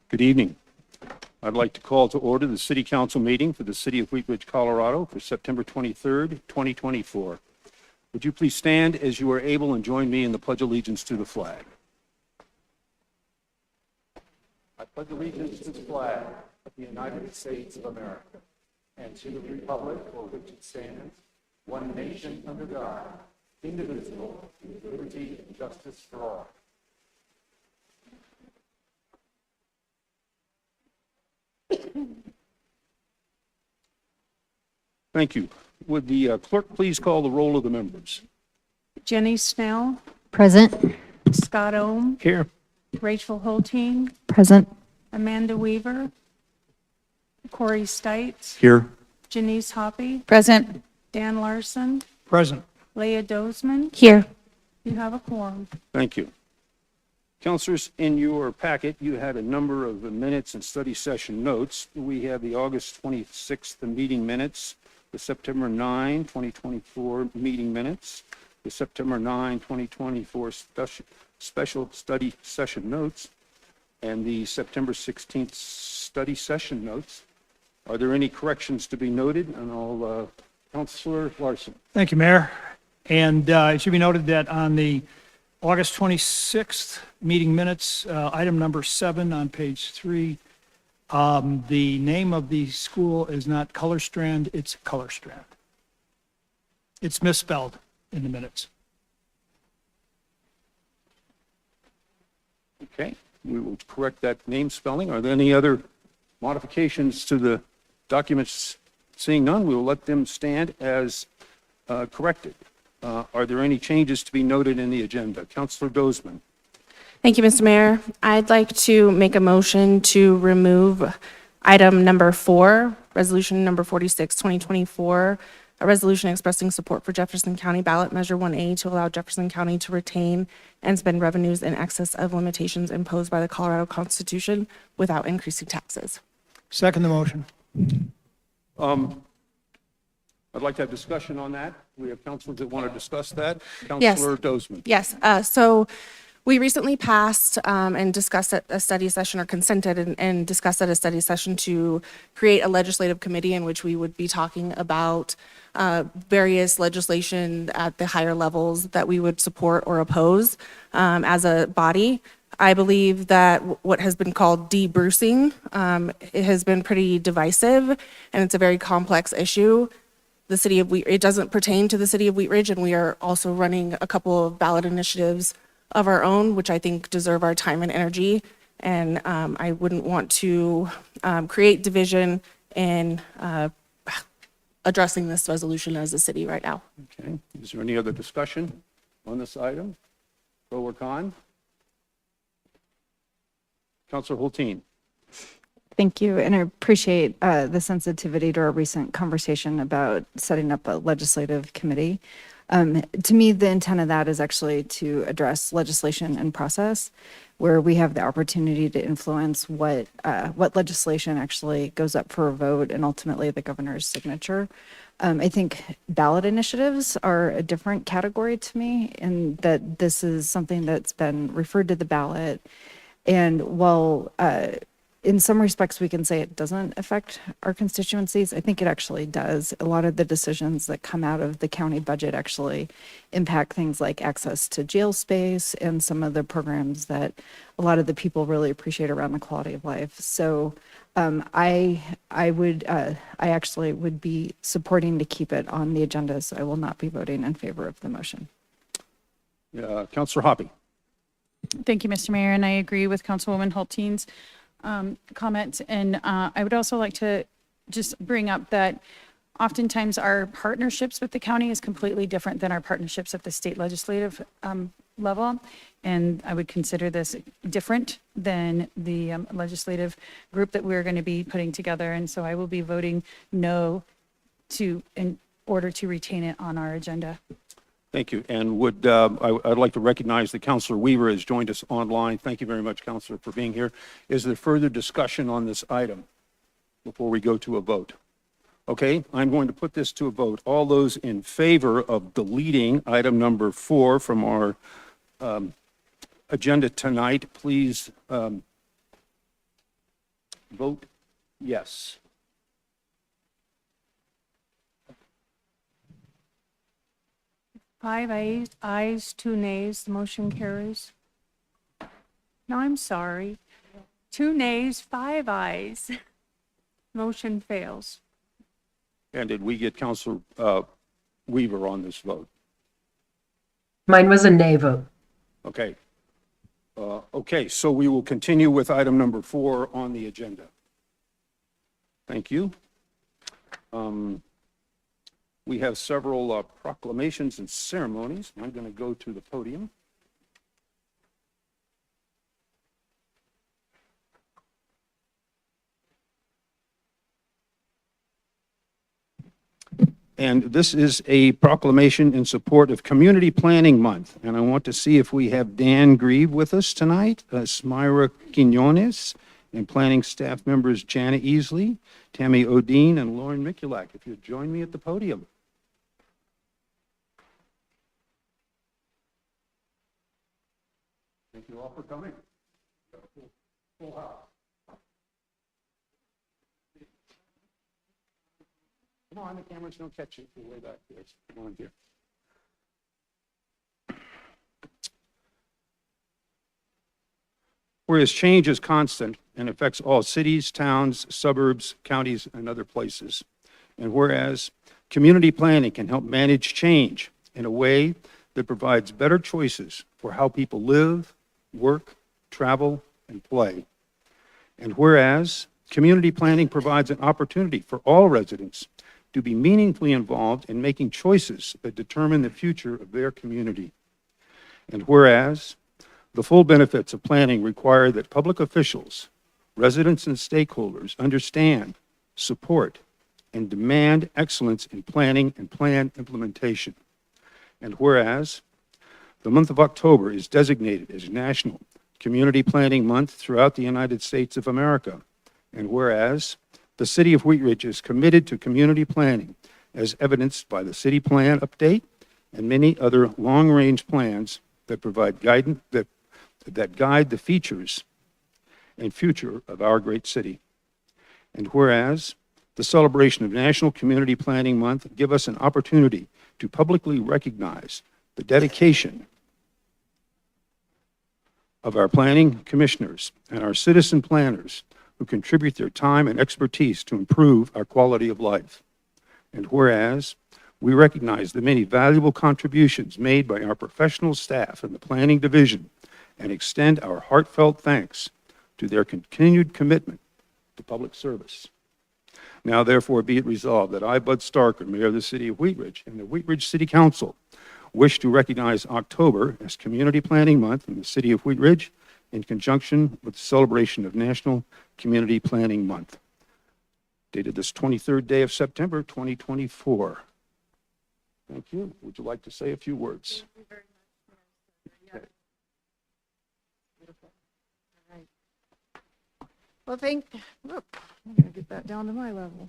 Good evening. I'd like to call to order the City Council meeting for the City of Wheat Ridge, Colorado for September 23rd, 2024. Would you please stand as you are able and join me in the Pledge of Allegiance to the flag? I pledge allegiance to the flag of the United States of America and to the republic for which it stands, one nation under God, indivisible, with liberty and justice for all. Thank you. Would the clerk please call the roll of the members? Jenny Snell, Present. Scott Ohm, Here. Rachel Holteen, Present. Amanda Weaver, Corey Stites, Here. Janice Hoppy, Present. Dan Larson, Present. Leah Dozman. Here. You have a quorum. Thank you. Councilors, in your packet, you had a number of minutes and study session notes. We have the August 26th meeting minutes, the September 9, 2024 meeting minutes, the September 9, 2024 special study session notes, and the September 16th study session notes. Are there any corrections to be noted? And I'll, Councilor Larson. Thank you, Mayor. And it should be noted that on the August 26th meeting minutes, item number 7 on page 3, the name of the school is not Color Strand, it's Color Strand. It's misspelled in the minutes. Okay, we will correct that name spelling. Are there any other modifications to the documents? Seeing none, we will let them stand as corrected. Are there any changes to be noted in the agenda? Councilor Dozman. Thank you, Mr. Mayor. I'd like to make a motion to remove item number 4, resolution number 46, 2024, a resolution expressing support for Jefferson County ballot measure 1A to allow Jefferson County to retain and spend revenues in excess of limitations imposed by the Colorado Constitution without increasing taxes. Second the motion. I'd like to have discussion on that. We have councilors that want to discuss that. Yes. Councilor Dozman. Yes, so we recently passed and discussed at a study session, or consented and discussed at a study session to create a legislative committee in which we would be talking about various legislation at the higher levels that we would support or oppose as a body. I believe that what has been called de-Brucing, it has been pretty divisive, and it's a very complex issue. The city of it doesn't pertain to the city of Wheat Ridge, and we are also running a couple of ballot initiatives of our own, which I think deserve our time and energy. And I wouldn't want to create division in addressing this resolution as a city right now. Okay. Is there any other discussion on this item? Pro or con? Councilor Holteen. Thank you, and I appreciate the sensitivity to our recent conversation about setting up a legislative committee. To me, the intent of that is actually to address legislation and process, where we have the opportunity to influence what legislation actually goes up for a vote and ultimately the governor's signature. I think ballot initiatives are a different category to me, in that this is something that's been referred to the ballot. And while in some respects we can say it doesn't affect our constituencies, I think it actually does. A lot of the decisions that come out of the county budget actually impact things like access to jail space and some of the programs that a lot of the people really appreciate around the quality of life. So I actually would be supporting to keep it on the agenda, so I will not be voting in favor of the motion. Councilor Hoppy. Thank you, Mr. Mayor, and I agree with Councilwoman Holteen's comment. And I would also like to just bring up that oftentimes our partnerships with the county is completely different than our partnerships at the state legislative level. And I would consider this different than the legislative group that we're going to be putting together. And so I will be voting no in order to retain it on our agenda. Thank you. And I'd like to recognize that Councilor Weaver has joined us online. Thank you very much, Councilor, for being here. Is there further discussion on this item before we go to a vote? Okay, I'm going to put this to a vote. All those in favor of deleting item number 4 from our agenda tonight, please vote yes. Five ayes, 2 nays, the motion carries. No, I'm sorry. 2 nays, 5 ayes. Motion fails. And did we get Counselor Weaver on this vote? Mine was a nay vote. Okay. Okay, so we will continue with item number 4 on the agenda. Thank you. We have several proclamations and ceremonies. I'm going to go to the podium. And this is a proclamation in support of Community Planning Month. And I want to see if we have Dan Grieve with us tonight, Smyra Quinones, and planning staff members Jana Easley, Tammy Odine, and Lauren Mikulak. If you'd join me at the podium. Thank you all for coming. Full house. Come on, the cameras don't catch you. You're way back there. Come on here. Whereas change is constant and affects all cities, towns, suburbs, counties, and other places. And whereas community planning can help manage change in a way that provides better choices for how people live, work, travel, and play. And whereas community planning provides an opportunity for all residents to be meaningfully involved in making choices that determine the future of their community. And whereas the full benefits of planning require that public officials, residents, and stakeholders understand, support, and demand excellence in planning and plan implementation. And whereas the month of October is designated as National Community Planning Month throughout the United States of America. And whereas the City of Wheat Ridge is committed to community planning as evidenced by the city plan update and many other long-range plans that provide guidance, that guide the features and future of our great city. And whereas the celebration of National Community Planning Month give us an opportunity to publicly recognize the dedication of our planning commissioners and our citizen planners who contribute their time and expertise to improve our quality of life. And whereas we recognize the many valuable contributions made by our professional staff in the planning division and extend our heartfelt thanks to their continued commitment to public service. Now, therefore, be it resolved that I, Bud Starker, Mayor of the City of Wheat Ridge, and the Wheat Ridge City Council wish to recognize October as Community Planning Month in the City of Wheat Ridge in conjunction with the celebration of National Community Planning Month, dated this 23rd day of September, 2024. Thank you. Would you like to say a few words? Thank you very much. Okay. Beautiful. All right. Well, I'm going to get that down to my level.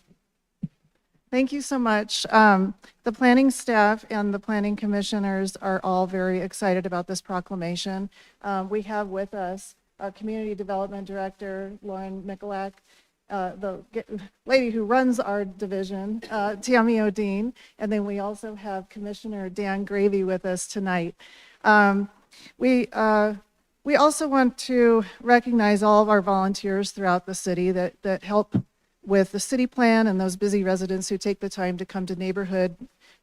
Thank you so much. The planning staff and the planning commissioners are all very excited about this proclamation. We have with us Community Development Director Lauren Mikulak, the lady who runs our division, Tammy Odine, and then we also have Commissioner Dan Gravy with us tonight. We also want to recognize all of our volunteers throughout the city that help with the city plan and those busy residents who take the time to come to neighborhood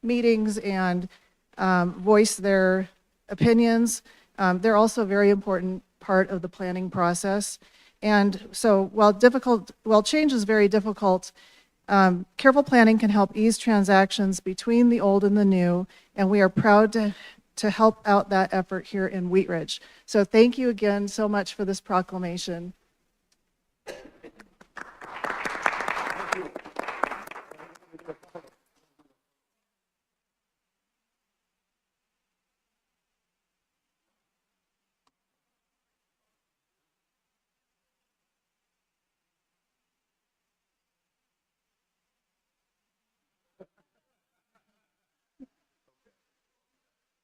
meetings and voice their opinions. They're also a very important part of the planning process. And so while change is very difficult, careful planning can help ease transactions between the old and the new, and we are proud to help out that effort here in Wheat Ridge. So thank you again so much for this proclamation.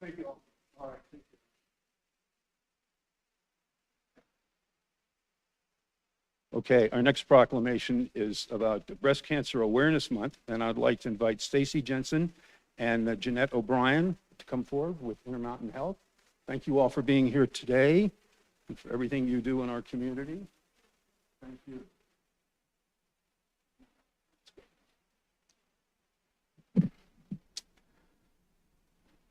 Thank you all. All right. Thank you. Okay, our next proclamation is about Breast Cancer Awareness Month, and I'd like to invite Stacy Jensen and Jeanette O'Brien to come forward with Intermountain Health. Thank you all for being here today and for everything you do in our community. Thank you.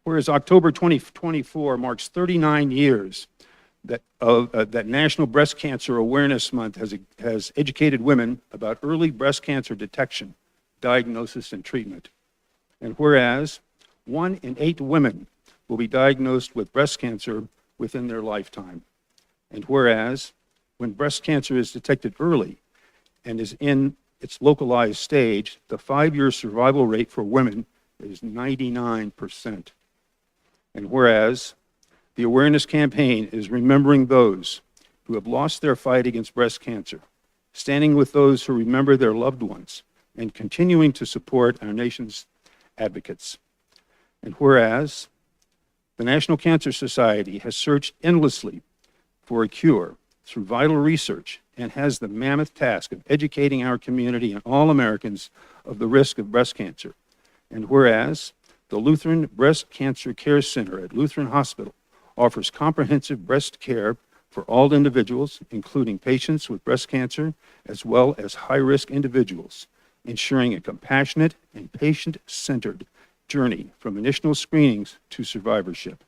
Whereas October 2024 marks 39 years that National Breast Cancer Awareness Month has educated women about early breast cancer detection, diagnosis, and treatment. And whereas 1 in 8 women will be diagnosed with breast cancer within their lifetime. And whereas when breast cancer is detected early and is in its localized stage, the 5-year survival rate for women is 99%. And whereas the awareness campaign is remembering those who have lost their fight against breast cancer, standing with those who remember their loved ones, and continuing to support our nation's advocates. And whereas the National Cancer Society has searched endlessly for a cure through vital research and has the mammoth task of educating our community and all Americans of the risk of breast cancer. And whereas the Lutheran Breast Cancer Care Center at Lutheran Hospital offers comprehensive breast care for all individuals, including patients with breast cancer, as well as high-risk individuals, ensuring a compassionate and patient-centered journey from initial screenings to survivorship.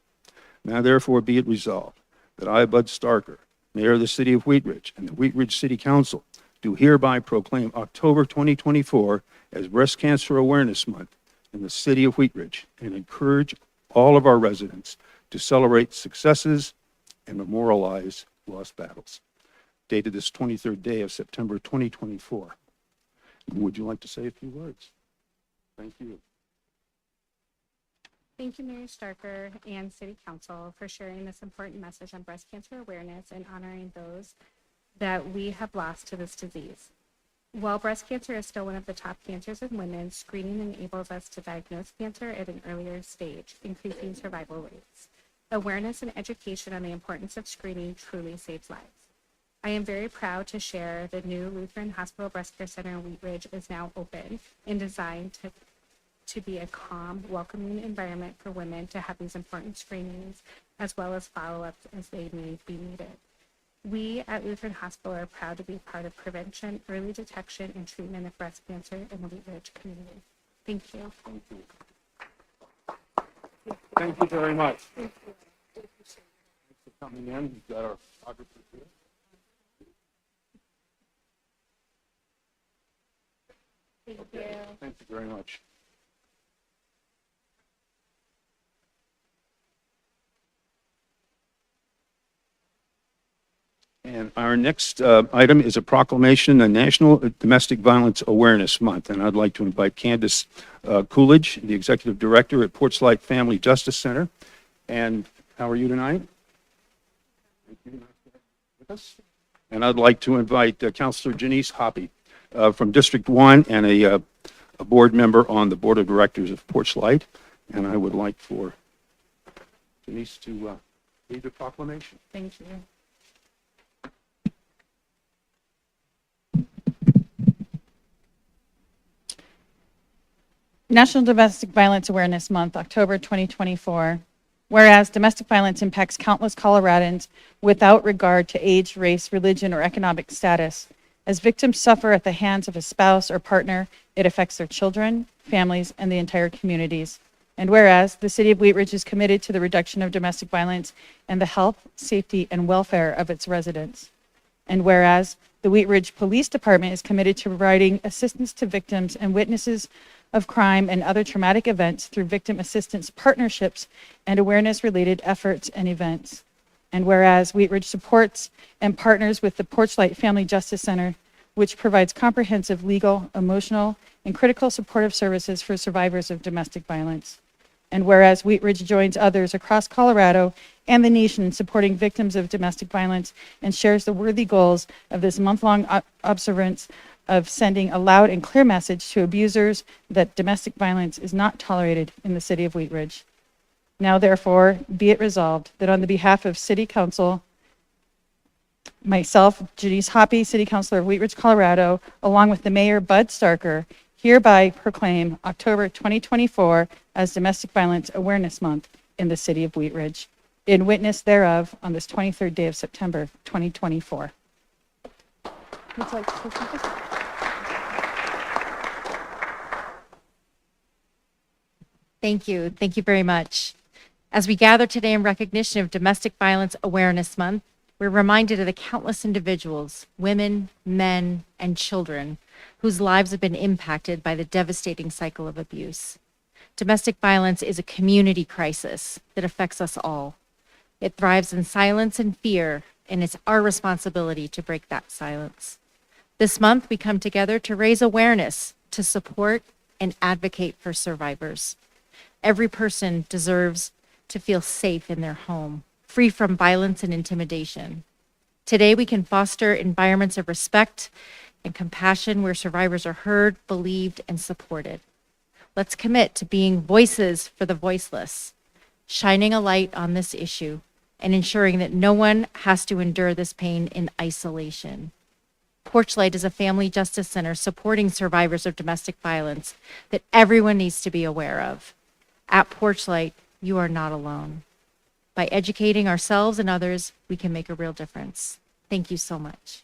Now therefore be it resolved that I, Bud Starker, Mayor of the City of Wheat Ridge, and the Wheat Ridge City Council do hereby proclaim October 2024 as Breast Cancer Awareness Month in the City of Wheat Ridge, and encourage all of our residents to celebrate successes and memorialize lost battles. Dated this 23rd day of September 2024. Would you like to say a few words? Thank you. Thank you, Mayor Starker and City Council, for sharing this important message on breast cancer awareness and honoring those that we have lost to this disease. While breast cancer is still one of the top cancers in women, screening enables us to diagnose cancer at an earlier stage, increasing survival rates. Awareness and education on the importance of screening truly saves lives. I am very proud to share the new Lutheran Hospital Breast Care Center in Wheat Ridge is now open and designed to be a calm, welcoming environment for women to have these important screenings, as well as follow-ups as they may be needed. We at Lutheran Hospital are proud to be part of prevention, early detection, and treatment of breast cancer in the Wheat Ridge community. Thank you. Thank you. Thank you very much. Thanks for coming in. We've got our photographer here. Thank you. Thank you very much. And our next item is a proclamation, a National Domestic Violence Awareness Month. And I'd like to invite Candace Coolidge, the Executive Director at Porchlight Family Justice Center. And how are you tonight? Thank you. With us. And I'd like to invite Councilor Janice Hoppy from District 1 and a board member on the Board of Directors of Porchlight. And I would like for Janice to read the proclamation. Thank you. National Domestic Violence Awareness Month, October 2024. Whereas domestic violence impacts countless Coloradans without regard to age, race, religion, or economic status. As victims suffer at the hands of a spouse or partner, it affects their children, families, and the entire communities. And whereas the City of Wheat Ridge is committed to the reduction of domestic violence and the health, safety, and welfare of its residents. And whereas the Wheat Ridge Police Department is committed to providing assistance to victims and witnesses of crime and other traumatic events through victim assistance partnerships and awareness-related efforts and events. And whereas Wheat Ridge supports and partners with the Porchlight Family Justice Center, which provides comprehensive legal, emotional, and critical supportive services for survivors of domestic violence. And whereas Wheat Ridge joins others across Colorado and the nation in supporting victims of domestic violence and shares the worthy goals of this month-long observance of sending a loud and clear message to abusers that domestic violence is not tolerated in the City of Wheat Ridge. Now, therefore, be it resolved that on the behalf of City Council Myself, Janice Hoppy, City Councilor of Wheat Ridge, Colorado, along with the Mayor Bud Starker, hereby proclaim October 2024 as Domestic Violence Awareness Month in the city of Wheat Ridge, in witness thereof on this 23rd day of September 2024. Looks like- Thank you. Thank you very much. As we gather today in recognition of Domestic Violence Awareness Month, we're reminded of the countless individuals, women, men, and children whose lives have been impacted by the devastating cycle of abuse. Domestic violence is a community crisis that affects us all. It thrives in silence and fear, and it's our responsibility to break that silence. This month, we come together to raise awareness, to support and advocate for survivors. Every person deserves to feel safe in their home, free from violence and intimidation. Today, we can foster environments of respect and compassion where survivors are heard, believed, and supported. Let's commit to being voices for the voiceless, shining a light on this issue, and ensuring that no one has to endure this pain in isolation. Porchlight is a family justice center supporting survivors of domestic violence that everyone needs to be aware of. At Porchlight, you are not alone. By educating ourselves and others, we can make a real difference. Thank you so much.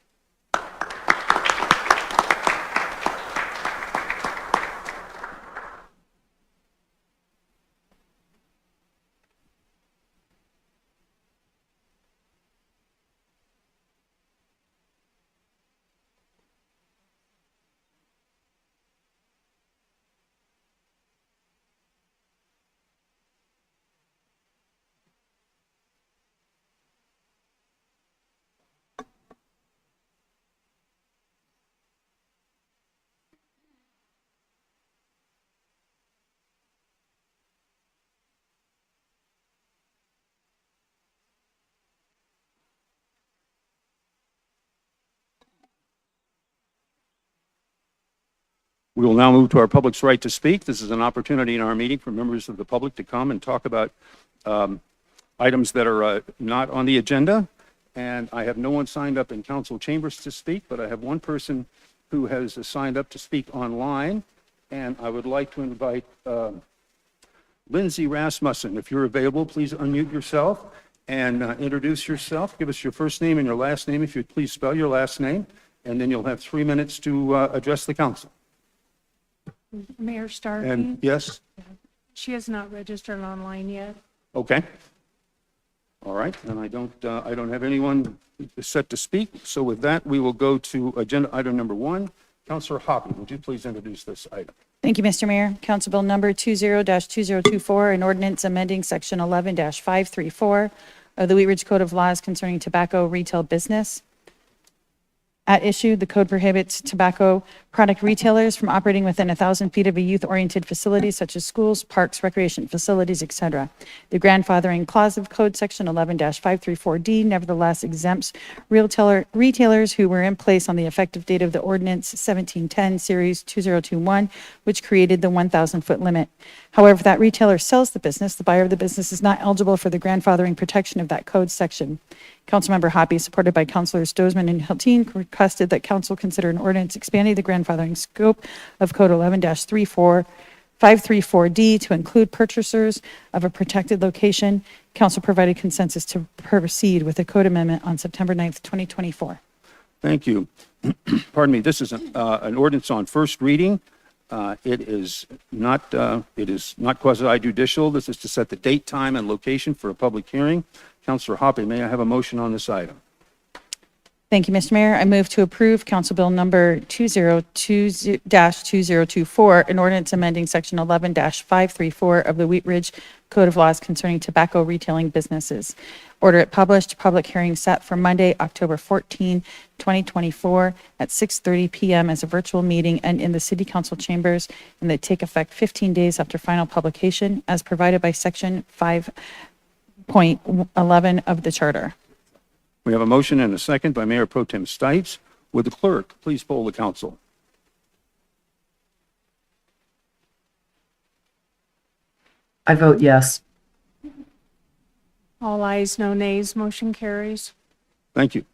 We will now move to our public's right to speak. This is an opportunity in our meeting for members of the public to come and talk about items that are not on the agenda. And I have no one signed up in council chambers to speak, but I have one person who has signed up to speak online. And I would like to invite Lindsay Rasmussen. If you're available, please unmute yourself and introduce yourself. Give us your first name and your last name, if you'd please spell your last name. And then you'll have 3 minutes to address the council. Mayor Starkey, And yes? she has not registered online yet. Okay. All right, and I don't have anyone set to speak. So with that, we will go to agenda item number 1. Councilor Hoppy, would you please introduce this item? Thank you, Mr. Mayor. Council Bill number 20-2024, an ordinance amending section 11-534 of the Wheat Ridge Code of Laws concerning tobacco retail business. At issue, the code prohibits tobacco product retailers from operating within 1,000 feet of a youth-oriented facility such as schools, parks, recreation facilities, etc. The grandfathering clause of code section 11-534D nevertheless exempts retailers who were in place on the effective date of the ordinance 1710 series 2021, which created the 1,000-foot limit. However, if that retailer sells the business, the buyer of the business is not eligible for the grandfathering protection of that code section. Councilmember Hoppy, supported by Councilors Dozman and Hilteen, requested that council consider an ordinance expanding the grandfathering scope of Code 11-534D to include purchasers of a protected location. Council provided consensus to proceed with the code amendment on September 9th, 2024. Thank you. Pardon me, this is an ordinance on first reading. It is not quasi judicial. This is to set the date, time, and location for a public hearing. Councilor Hoppy, may I have a motion on this item? Thank you, Mr. Mayor. I move to approve Council Bill number 20-2024, an ordinance amending section 11-534 of the Wheat Ridge Code of Laws concerning tobacco retailing businesses. Order it published, public hearing set for Monday, October 14, 2024 at 6:30 p.m. as a virtual meeting and in the City Council chambers, and they take effect 15 days after final publication as provided by section 5.11 of the charter. We have a motion and a second by Mayor Pro Tem Stites. Would the clerk please poll the council? I vote yes. All ayes, no nays, motion carries. Thank you.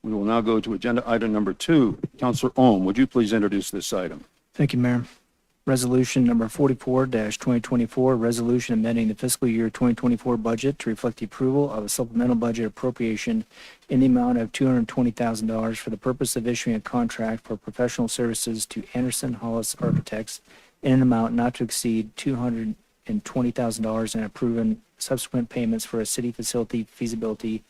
We will now go to agenda item number 2. Counselor Ohm, would you please introduce this item? Thank you, Mayor. Resolution number 44-2024, resolution amending the fiscal year 2024 budget to reflect the approval of a supplemental budget appropriation in the amount of $220,000 for the purpose of issuing a contract for professional services to Anderson Hollis Architects in an amount not to exceed $220,000 and approving subsequent payments for a city facility feasibility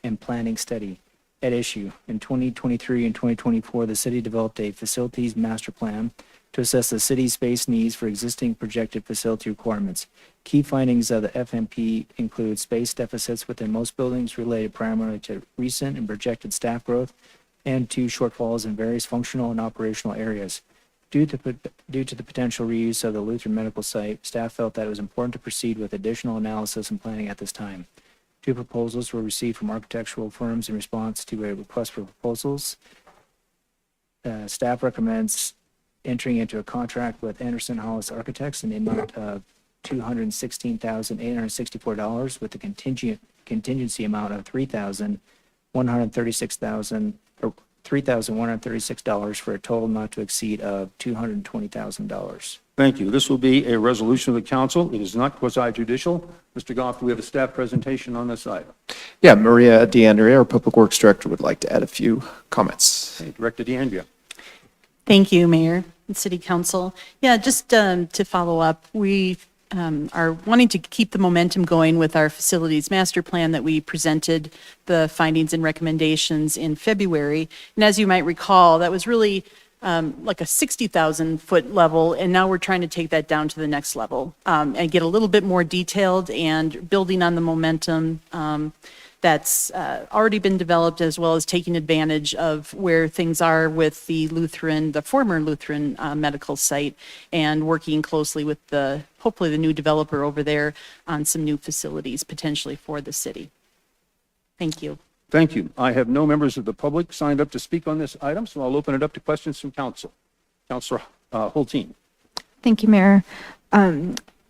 and planning study. At issue, in 2023 and 2024, the city developed a facilities master plan to assess the city's space needs for existing projected facility requirements. Key findings of the FMP include space deficits within most buildings related primarily to recent and projected staff growth and to shortfalls in various functional and operational areas. Due to the potential reuse of the Lutheran Medical Site, staff felt that it was important to proceed with additional analysis and planning at this time. 2 proposals were received from architectural firms in response to a request for proposals. Staff recommends entering into a contract with Anderson Hollis Architects in the amount of $216,864 with the contingency amount of $3,136 for a total not to exceed of $220,000. Thank you. This will be a resolution of the council. It is not quasi-judicial. Mr. Goff, do we have a staff presentation on this item? Yeah, Maria DeAndrea, our Public Works Director, would like to add a few comments. Okay, Director DeAndrea. Thank you, Mayor and City Council. Yeah, just to follow up, we are wanting to keep the momentum going with our facilities master plan that we presented the findings and recommendations in February. And as you might recall, that was really like a 60,000 foot level, and now we're trying to take that down to the next level and get a little bit more detailed and building on the momentum that's already been developed, as well as taking advantage of where things are with the former Lutheran Medical Site, and working closely with hopefully the new developer over there on some new facilities potentially for the city. Thank you. Thank you. I have no members of the public signed up to speak on this item, so I'll open it up to questions from council. Councilor Hulteen. Thank you, Mayor.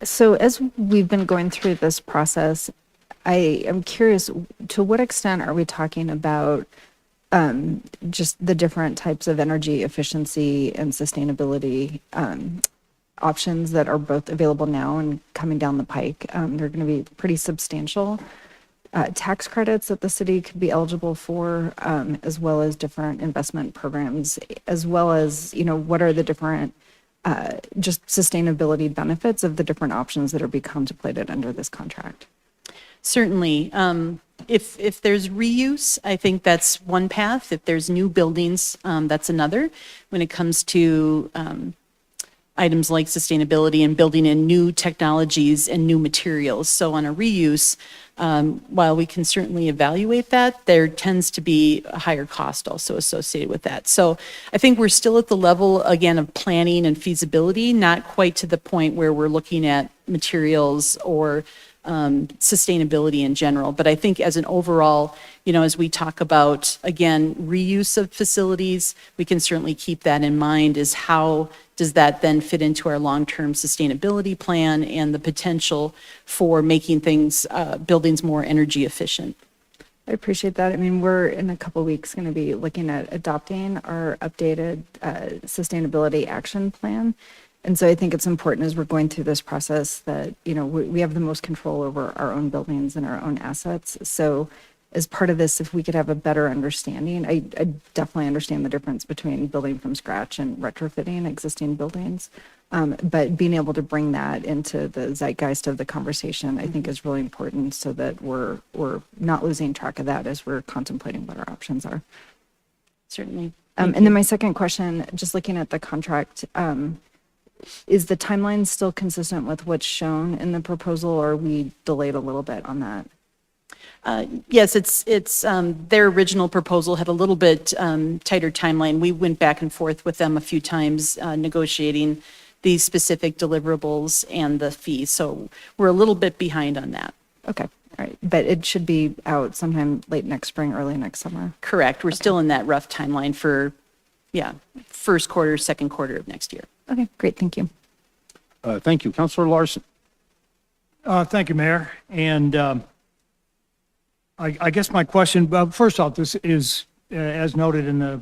So as we've been going through this process, I am curious, to what extent are we talking about just the different types of energy efficiency and sustainability options that are both available now and coming down the pike? They're going to be pretty substantial. Tax credits that the city could be eligible for, as well as different investment programs, as well as, what are the different just sustainability benefits of the different options that are being contemplated under this contract? Certainly. If there's reuse, I think that's one path. If there's new buildings, that's another. When it comes to items like sustainability and building in new technologies and new materials. So on a reuse, while we can certainly evaluate that, there tends to be a higher cost also associated with that. So I think we're still at the level, again, of planning and feasibility, not quite to the point where we're looking at materials or sustainability in general. But I think as an overall, as we talk about, again, reuse of facilities, we can certainly keep that in mind, is how does that then fit into our long-term sustainability plan and the potential for making buildings more energy efficient. I appreciate that. I mean, we're in a couple of weeks going to be looking at adopting our updated sustainability action plan. And so I think it's important as we're going through this process that, we have the most control over our own buildings and our own assets. So as part of this, if we could have a better understanding, I definitely understand the difference between building from scratch and retrofitting existing buildings. But being able to bring that into the zeitgeist of the conversation, I think is really important, so that we're not losing track of that as we're contemplating what our options are. Certainly. And then my second question, just looking at the contract, is the timeline still consistent with what's shown in the proposal, or are we delayed a little bit on that? Yes, it's their original proposal had a little bit tighter timeline. We went back and forth with them a few times negotiating these specific deliverables and the fees. So we're a little bit behind on that. Okay, all right. But it should be out sometime late next spring, early next summer. Correct. We're still in that rough timeline for, first quarter, second quarter of next year. Okay, great. Thank you. Thank you. Councilor Larson. Thank you, Mayor. And I guess my question, first off, this is as noted in the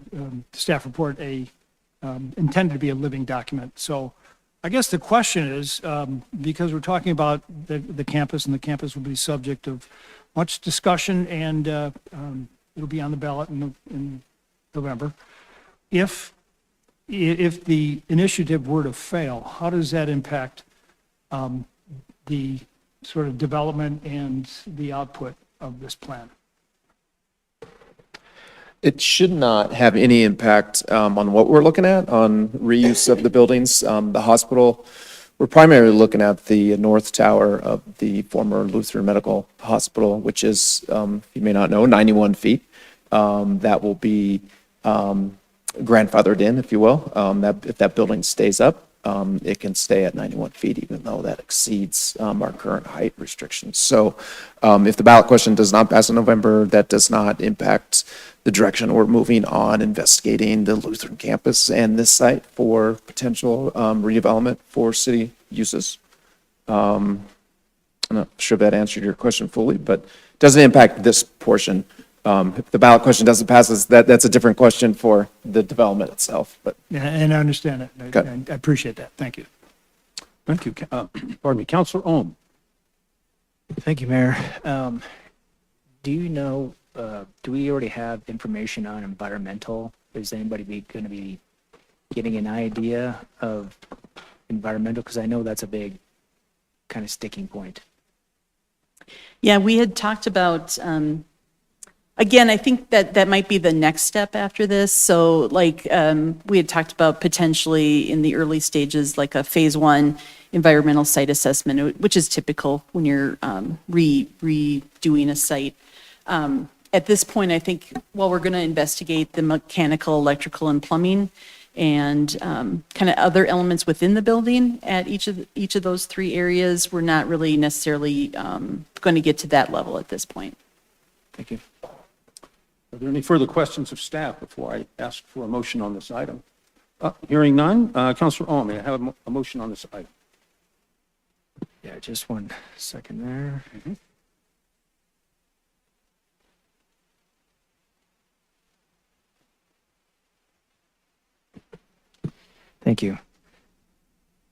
staff report, intended to be a living document. So I guess the question is, because we're talking about the campus, and the campus will be subject of much discussion, and it'll be on the ballot in November. If the initiative were to fail, how does that impact the sort of development and the output of this plan? It should not have any impact on what we're looking at, on reuse of the buildings. The hospital, we're primarily looking at the north tower of the former Lutheran Medical Hospital, which is, you may not know, 91 feet. That will be grandfathered in, if you will. If that building stays up, it can stay at 91 feet, even though that exceeds our current height restrictions. So if the ballot question does not pass in November, that does not impact the direction we're moving on investigating the Lutheran campus and this site for potential redevelopment for city uses. I'm not sure if that answered your question fully, but it doesn't impact this portion. If the ballot question doesn't pass, that's a different question for the development itself. But Yeah, and I understand it. Okay. I appreciate that. Thank you. Thank you. Pardon me, Counselor Ohm. Thank you, Mayor. Do you know, do we already have information on environmental? Is anybody going to be getting an idea of environmental? Because I know that's a big kind of sticking point. Yeah, we had talked about, again, I think that might be the next step after this. So like we had talked about potentially in the early stages, like a phase 1 environmental site assessment, which is typical when you're redoing a site. At this point, I think, well, we're going to investigate the mechanical, electrical, and plumbing, and kind of other elements within the building at each of those 3 areas. We're not really necessarily going to get to that level at this point. Thank you. Are there any further questions of staff before I ask for a motion on this item? Hearing none, Counselor Ohm, may I have a motion on this item? Yeah, just 1 second there. Thank you.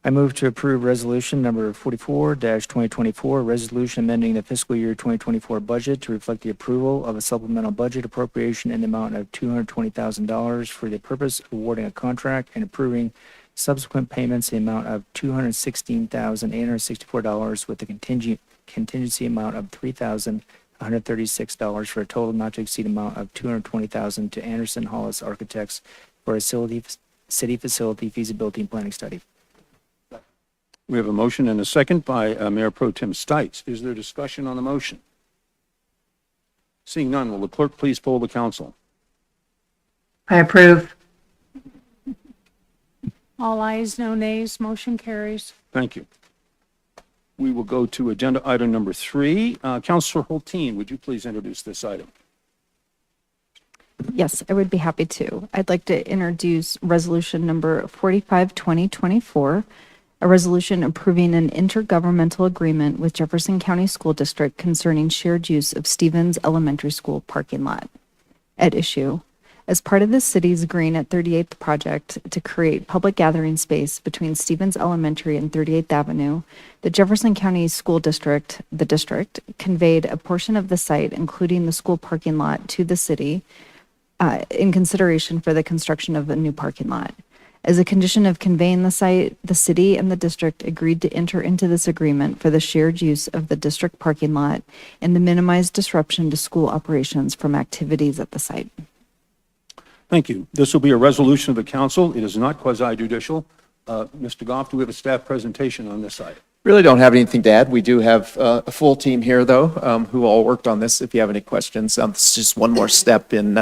I move to approve resolution number 44-2024, resolution amending the fiscal year 2024 budget to reflect the approval of a supplemental budget appropriation in the amount of $220,000 for the purpose of awarding a contract and approving subsequent payments in the amount of $216,864 with a contingency amount of $3,136 for a total not to exceed amount of $220,000 to Anderson Hollis Architects for a city facility feasibility and planning study. We have a motion and a second by Mayor Pro Tem Stites. Is there discussion on the motion? Seeing none, will the clerk please poll the council? I approve. All ayes, no nays, motion carries. Thank you. We will go to agenda item number 3. Counselor Hulteen, would you please introduce this item? Yes, I would be happy to. I'd like to introduce resolution number 45-2024, a resolution approving an intergovernmental agreement with Jefferson County School District concerning shared use of Stevens Elementary School parking lot. At issue, as part of the city's Green at 38th project to create public gathering space between Stevens Elementary and 38th Avenue, the Jefferson County School District, the district, conveyed a portion of the site, including the school parking lot, to the city in consideration for the construction of a new parking lot. As a condition of conveying the site, the city and the district agreed to enter into this agreement for the shared use of the district parking lot and to minimize disruption to school operations from activities at the site. Thank you. This will be a resolution of the council. It is not quasi-judicial. Mr. Goff, do we have a staff presentation on this item? really don't have anything to add. We do have a full team here, though, who all worked on this. If you have any questions, this is just one more step in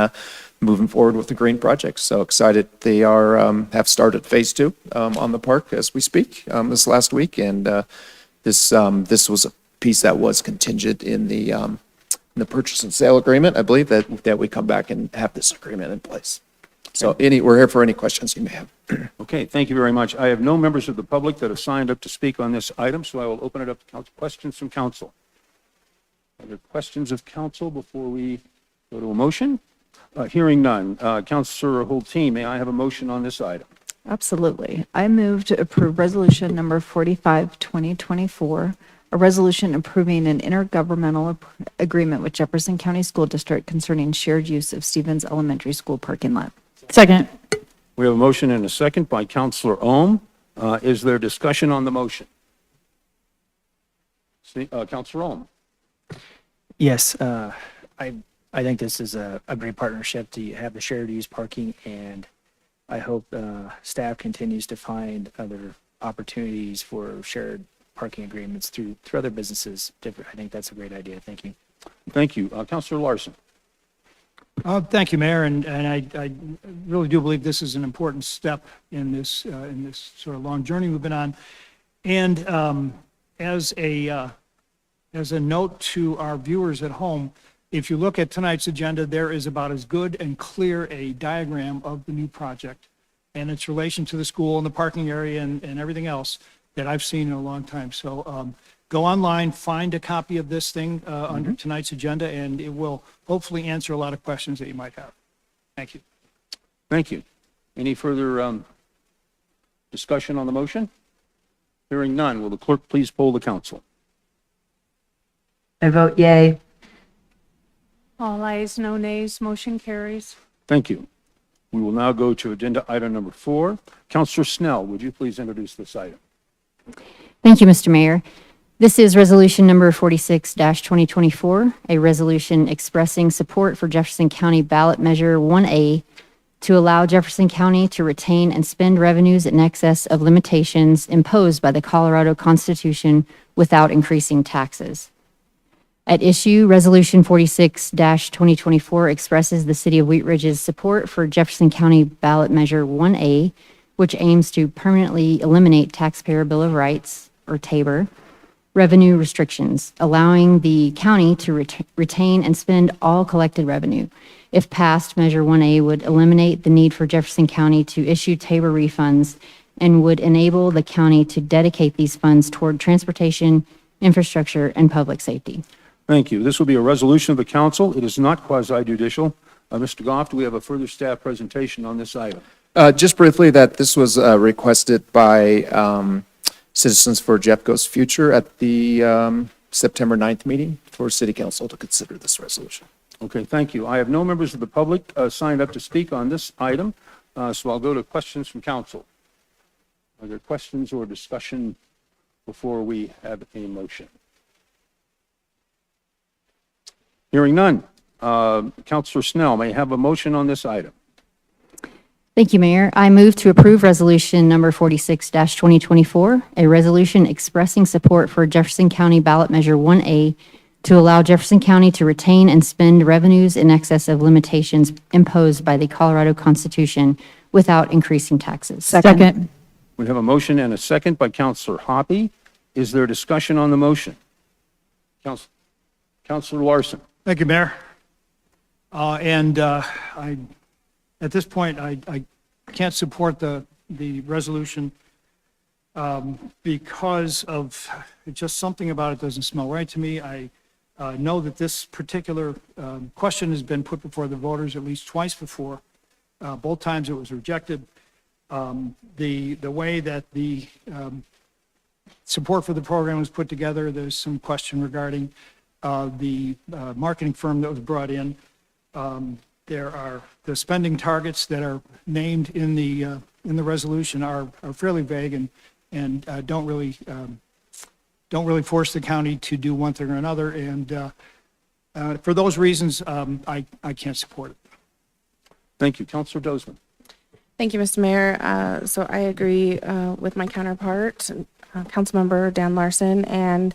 moving forward with the green project. So excited they have started phase 2 on the park as we speak this last week, and this was a piece that was contingent in the purchase and sale agreement. I believe that we come back and have this agreement in place. So we're here for any questions you may have. Okay, thank you very much. I have no members of the public that have signed up to speak on this item, so I will open it up to questions from council. Are there questions of council before we go to a motion? Hearing none. Counselor Hulteen, may I have a motion on this item? Absolutely. I move to approve resolution number 45, 2024, a resolution approving an intergovernmental agreement with Jefferson County School District concerning shared use of Stevens Elementary School parking lot. Second. We have a motion and a second by Counselor Ohm. Is there discussion on the motion? Counselor Ohm. Yes, I think this is a great partnership to have the shared use parking, and I hope staff continues to find other opportunities for shared parking agreements through other businesses. I think that's a great idea. Thank you. Thank you. Counselor Larson. Thank you, Mayor, and I really do believe this is an important step in this sort of long journey we've been on. And as a note to our viewers at home, if you look at tonight's agenda, there is about as good and clear a diagram of the new project and its relation to the school and the parking area and everything else that I've seen in a long time. So go online, find a copy of this thing under tonight's agenda, and it will hopefully answer a lot of questions that you might have. Thank you. Thank you. Any further discussion on the motion? Hearing none, will the clerk please poll the council? I vote yay. All ayes, no nays, motion carries. Thank you. We will now go to agenda item number 4. Counselor Snell, would you please introduce this item? Thank you, Mr. Mayor. This is resolution number 46-2024, a resolution expressing support for Jefferson County ballot measure 1A to allow Jefferson County to retain and spend revenues in excess of limitations imposed by the Colorado Constitution without increasing taxes. At issue, Resolution 46-2024 expresses the City of Wheat Ridge's support for Jefferson County ballot measure 1A, which aims to permanently eliminate Taxpayer Bill of Rights, or TABOR, revenue restrictions, allowing the county to retain and spend all collected revenue. If passed, Measure 1A would eliminate the need for Jefferson County to issue TABOR refunds and would enable the county to dedicate these funds toward transportation, infrastructure, and public safety. Thank you. This will be a resolution of the council. It is not quasi-judicial. Mr. Goff, do we have a further staff presentation on this item? Just briefly, that this was requested by Citizens for Jeffco's Future at the September 9th meeting for City Council to consider this resolution. Okay, thank you. I have no members of the public signed up to speak on this item, so I'll go to questions from council. Are there questions or discussion before we have a motion? Hearing none. Counselor Snell, may I have a motion on this item? Thank you, Mayor. I move to approve resolution number 46-2024, a resolution expressing support for Jefferson County ballot measure 1A to allow Jefferson County to retain and spend revenues in excess of limitations imposed by the Colorado Constitution without increasing taxes. Second. We have a motion and a second by Counselor Hoppe. Is there discussion on the motion? Counselor Larson. Thank you, Mayor. At this point, I can't support the resolution because of just something about it doesn't smell right to me. I know that this particular question has been put before the voters at least twice before. Both times it was rejected. The way that the support for the program was put together, there's some question regarding the marketing firm that was brought in. There are the spending targets that are named in the resolution are fairly vague and don't really force the county to do one thing or another. And for those reasons, I can't support it. Thank you. Counselor Dozeman. Thank you, Mr. Mayor. So I agree with my counterpart, Councilmember Dan Larson, and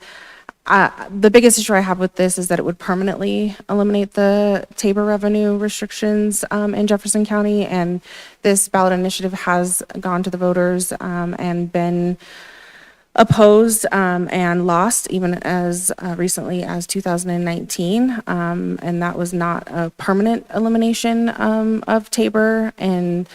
the biggest issue I have with this is that it would permanently eliminate the TABOR revenue restrictions in Jefferson County, and this ballot initiative has gone to the voters and been opposed and lost even as recently as 2019, and that was not a permanent elimination of TABOR. And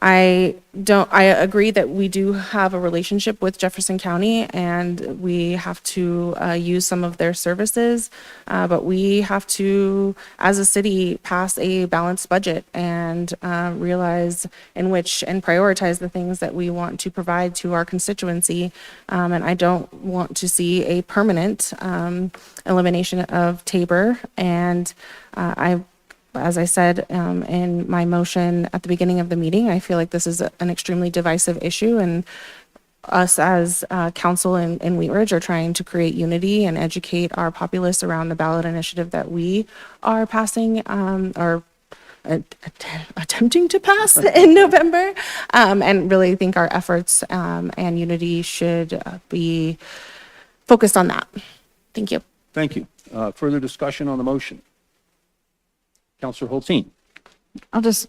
I agree that we do have a relationship with Jefferson County and we have to use some of their services, but we have to, as a city, pass a balanced budget and realize and prioritize the things that we want to provide to our constituency. And I don't want to see a permanent elimination of Tabor. And as I said in my motion at the beginning of the meeting, I feel like this is an extremely divisive issue, and us as council in Wheat Ridge are trying to create unity and educate our populace around the ballot initiative that we are passing or attempting to pass in November, and really think our efforts and unity should be focused on that. Thank you. Thank you. Further discussion on the motion? Councilor Hulteen. I'll just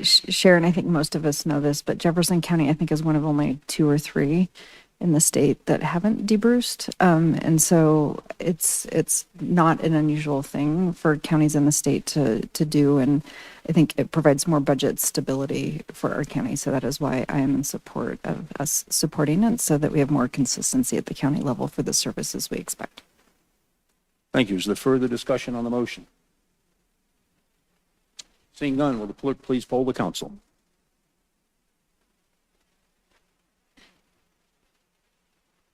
share, and I think most of us know this, but Jefferson County, I think, is one of only 2 or 3 in the state that haven't debruced. And so it's not an unusual thing for counties in the state to do. And I think it provides more budget stability for our county. So that is why I am in support of us supporting it, so that we have more consistency at the county level for the services we expect. Thank you. Is there further discussion on the motion? Seeing none, will the clerk please poll the council?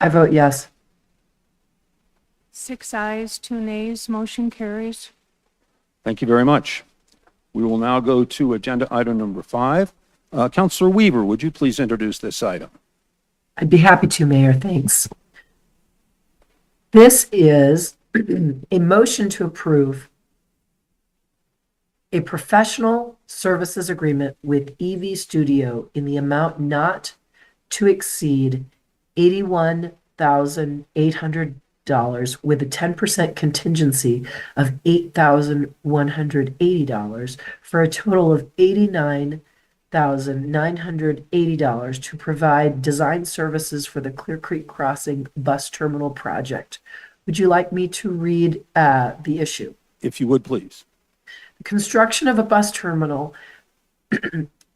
I vote yes. 6 ayes, 2 nays, motion carries. Thank you very much. We will now go to agenda item number 5. Councilor Weaver, would you please introduce this item? I'd be happy to, Mayor. Thanks. This is a motion to approve a professional services agreement with EV Studio in the amount not to exceed $81,800 with a 10% contingency of $8,180 for a total of $89,980 to provide design services for the Clear Creek Crossing bus terminal project. Would you like me to read the issue? If you would, please. Construction of a bus terminal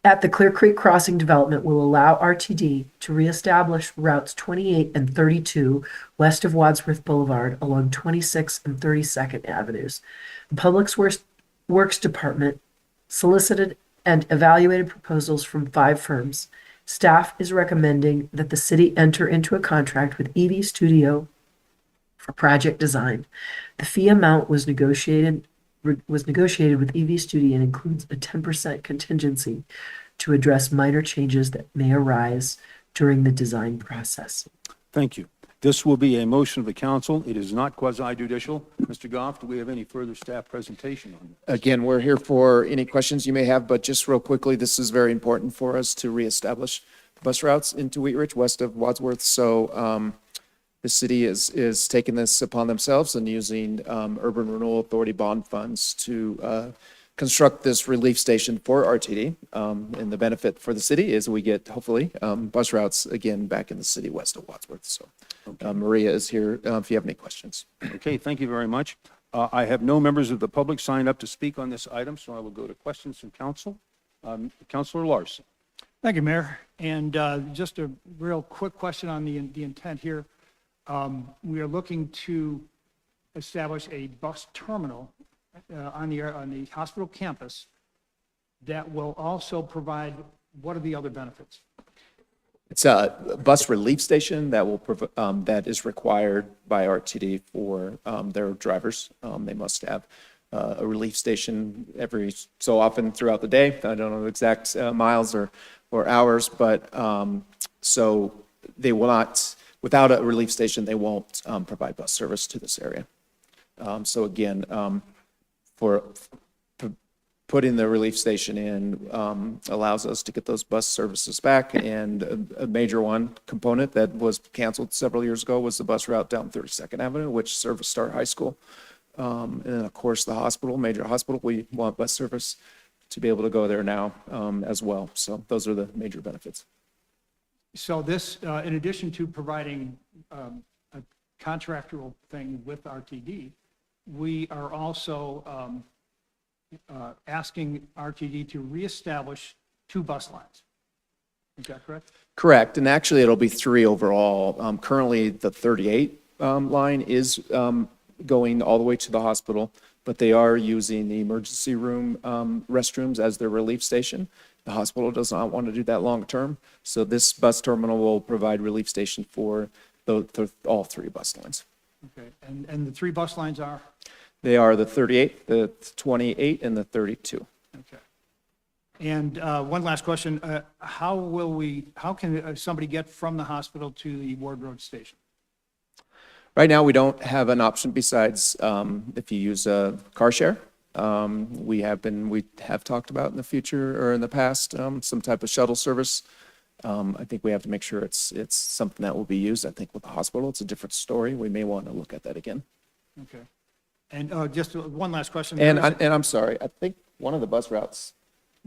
at the Clear Creek Crossing development will allow RTD to reestablish routes 28 and 32 west of Wadsworth Boulevard along 26th and 32nd Avenues. The Public Works Department solicited and evaluated proposals from 5 firms. Staff is recommending that the city enter into a contract with EV Studio for project design. The fee amount was negotiated with EV Studio and includes a 10% contingency to address minor changes that may arise during the design process. Thank you. This will be a motion of the council. It is not quasi-judicial. Mr. Goff, do we have any further staff presentation on this? Again, we're here for any questions you may have, but just real quickly, this is very important for us to reestablish bus routes into Wheat Ridge west of Wadsworth. So the city is taking this upon themselves and using Urban Renewal Authority bond funds to construct this relief station for RTD. And the benefit for the city is we get, hopefully, bus routes again back in the city west of Wadsworth. So Maria is here if you have any questions. Okay, thank you very much. I have no members of the public signed up to speak on this item, so I will go to questions from council. Councilor Larson. Thank you, Mayor. And just a real quick question on the intent here. We are looking to establish a bus terminal on the hospital campus that will also provide, what are the other benefits? It's a bus relief station that will that is required by RTD for their drivers. They must have a relief station every so often throughout the day. I don't know the exact miles or hours, but so they will not, without a relief station, they won't provide bus service to this area. So again, for putting the relief station in allows us to get those bus services back. And a major component that was canceled several years ago was the bus route down 32nd Avenue, which serviced Star High School. And then of course the hospital, major hospital, we want bus service to be able to go there now as well. So those are the major benefits. So this, in addition to providing a contractual thing with RTD, we are also asking RTD to reestablish 2 bus lines. Is that correct? Correct, and actually it'll be 3 overall. Currently, the 38 line is going all the way to the hospital, but they are using the emergency room restrooms as their relief station. The hospital does not want to do that long term, so this bus terminal will provide relief station for all 3 bus lines. Okay, and the 3 bus lines are? They are the 38, the 28, and the 32. Okay. And one last question, how can somebody get from the hospital to the Ward Road station? Right now, we don't have an option besides if you use a car share. We have talked about in the future or in the past, some type of shuttle service. I think we have to make sure it's something that will be used. I think with the hospital, it's a different story. We may want to look at that again. Okay. And just one last question. And I'm sorry, I think one of the bus routes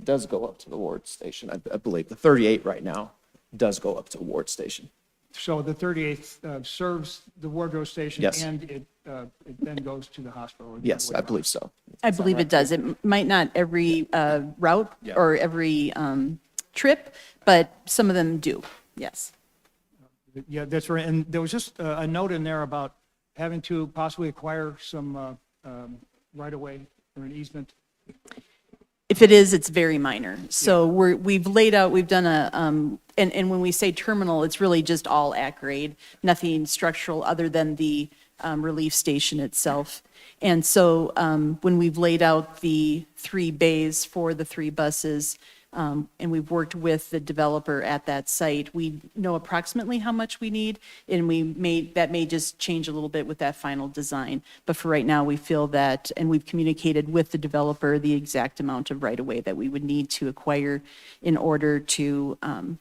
does go up to the Ward station. I believe the 38 right now does go up to Ward station. So the 38th serves the Ward Road station? Yes. And it then goes to the hospital? or the Yes, other way I around? believe so. I believe it does. It might not every route Yeah. or every trip, but some of them do, yes. Yeah, that's right. And there was just a note in there about having to possibly acquire some right-of-way or an easement. If it is, it's very minor. So we've laid out, we've done and when we say terminal, it's really just all at grade, nothing structural other than the relief station itself. And so when we've laid out the 3 bays for the 3 buses, and we've worked with the developer at that site, we know approximately how much we need, and that may just change a little bit with that final design. But for right now, we feel that, and we've communicated with the developer the exact amount of right-of-way that we would need to acquire in order to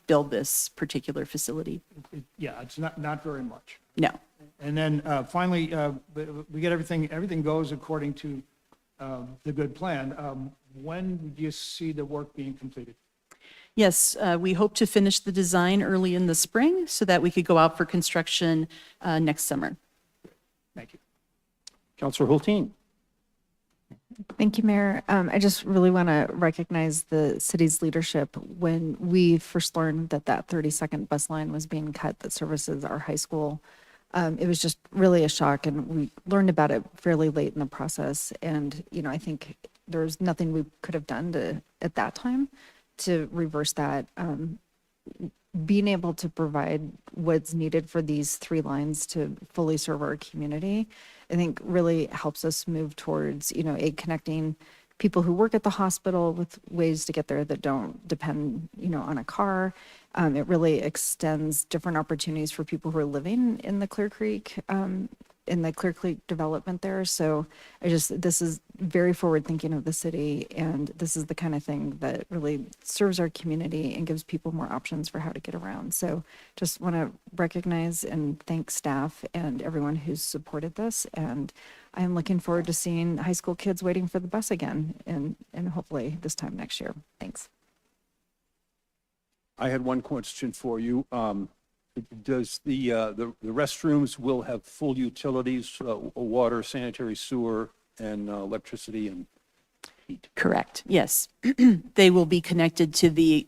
build this particular facility. Yeah, it's not very much. No. And then finally, we get everything goes according to the good plan. When do you see the work being completed? Yes, we hope to finish the design early in the spring so that we could go out for construction next summer. Thank you. Counselor Hulteen. Thank you, Mayor. I just really want to recognize the city's leadership. When we first learned that 32nd bus line was being cut that services our high school, it was just really a shock, and we learned about it fairly late in the process. And, I think there's nothing we could have done at that time to reverse that. Being able to provide what's needed for these 3 lines to fully serve our community, I think really helps us move towards, connecting people who work at the hospital with ways to get there that don't depend, on a car. It really extends different opportunities for people who are living in the Clear Creek development there. So this is very forward thinking of the city, and this is the kind of thing that really serves our community and gives people more options for how to get around. So just want to recognize and thank staff and everyone who's supported this. And I'm looking forward to seeing high school kids waiting for the bus again, and hopefully this time next year. Thanks. I had one question for you. Does the restrooms will have full utilities, water, sanitary sewer, and electricity and heat? Correct, yes. They will be connected to the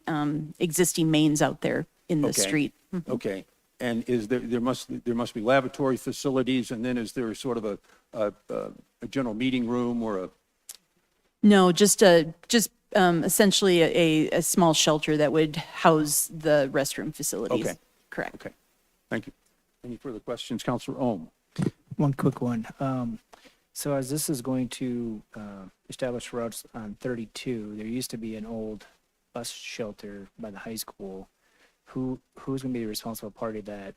existing mains out there in the Okay. street. Okay. And is there must be lavatory facilities, and then is there sort of a general meeting room or a? No, just essentially a small shelter that would house the restroom facilities. Okay. Correct. Okay. Thank you. Any further questions, Counselor Ohm? One quick one. So as this is going to establish routes on 32, there used to be an old bus shelter by the high school. Who's going to be the responsible party that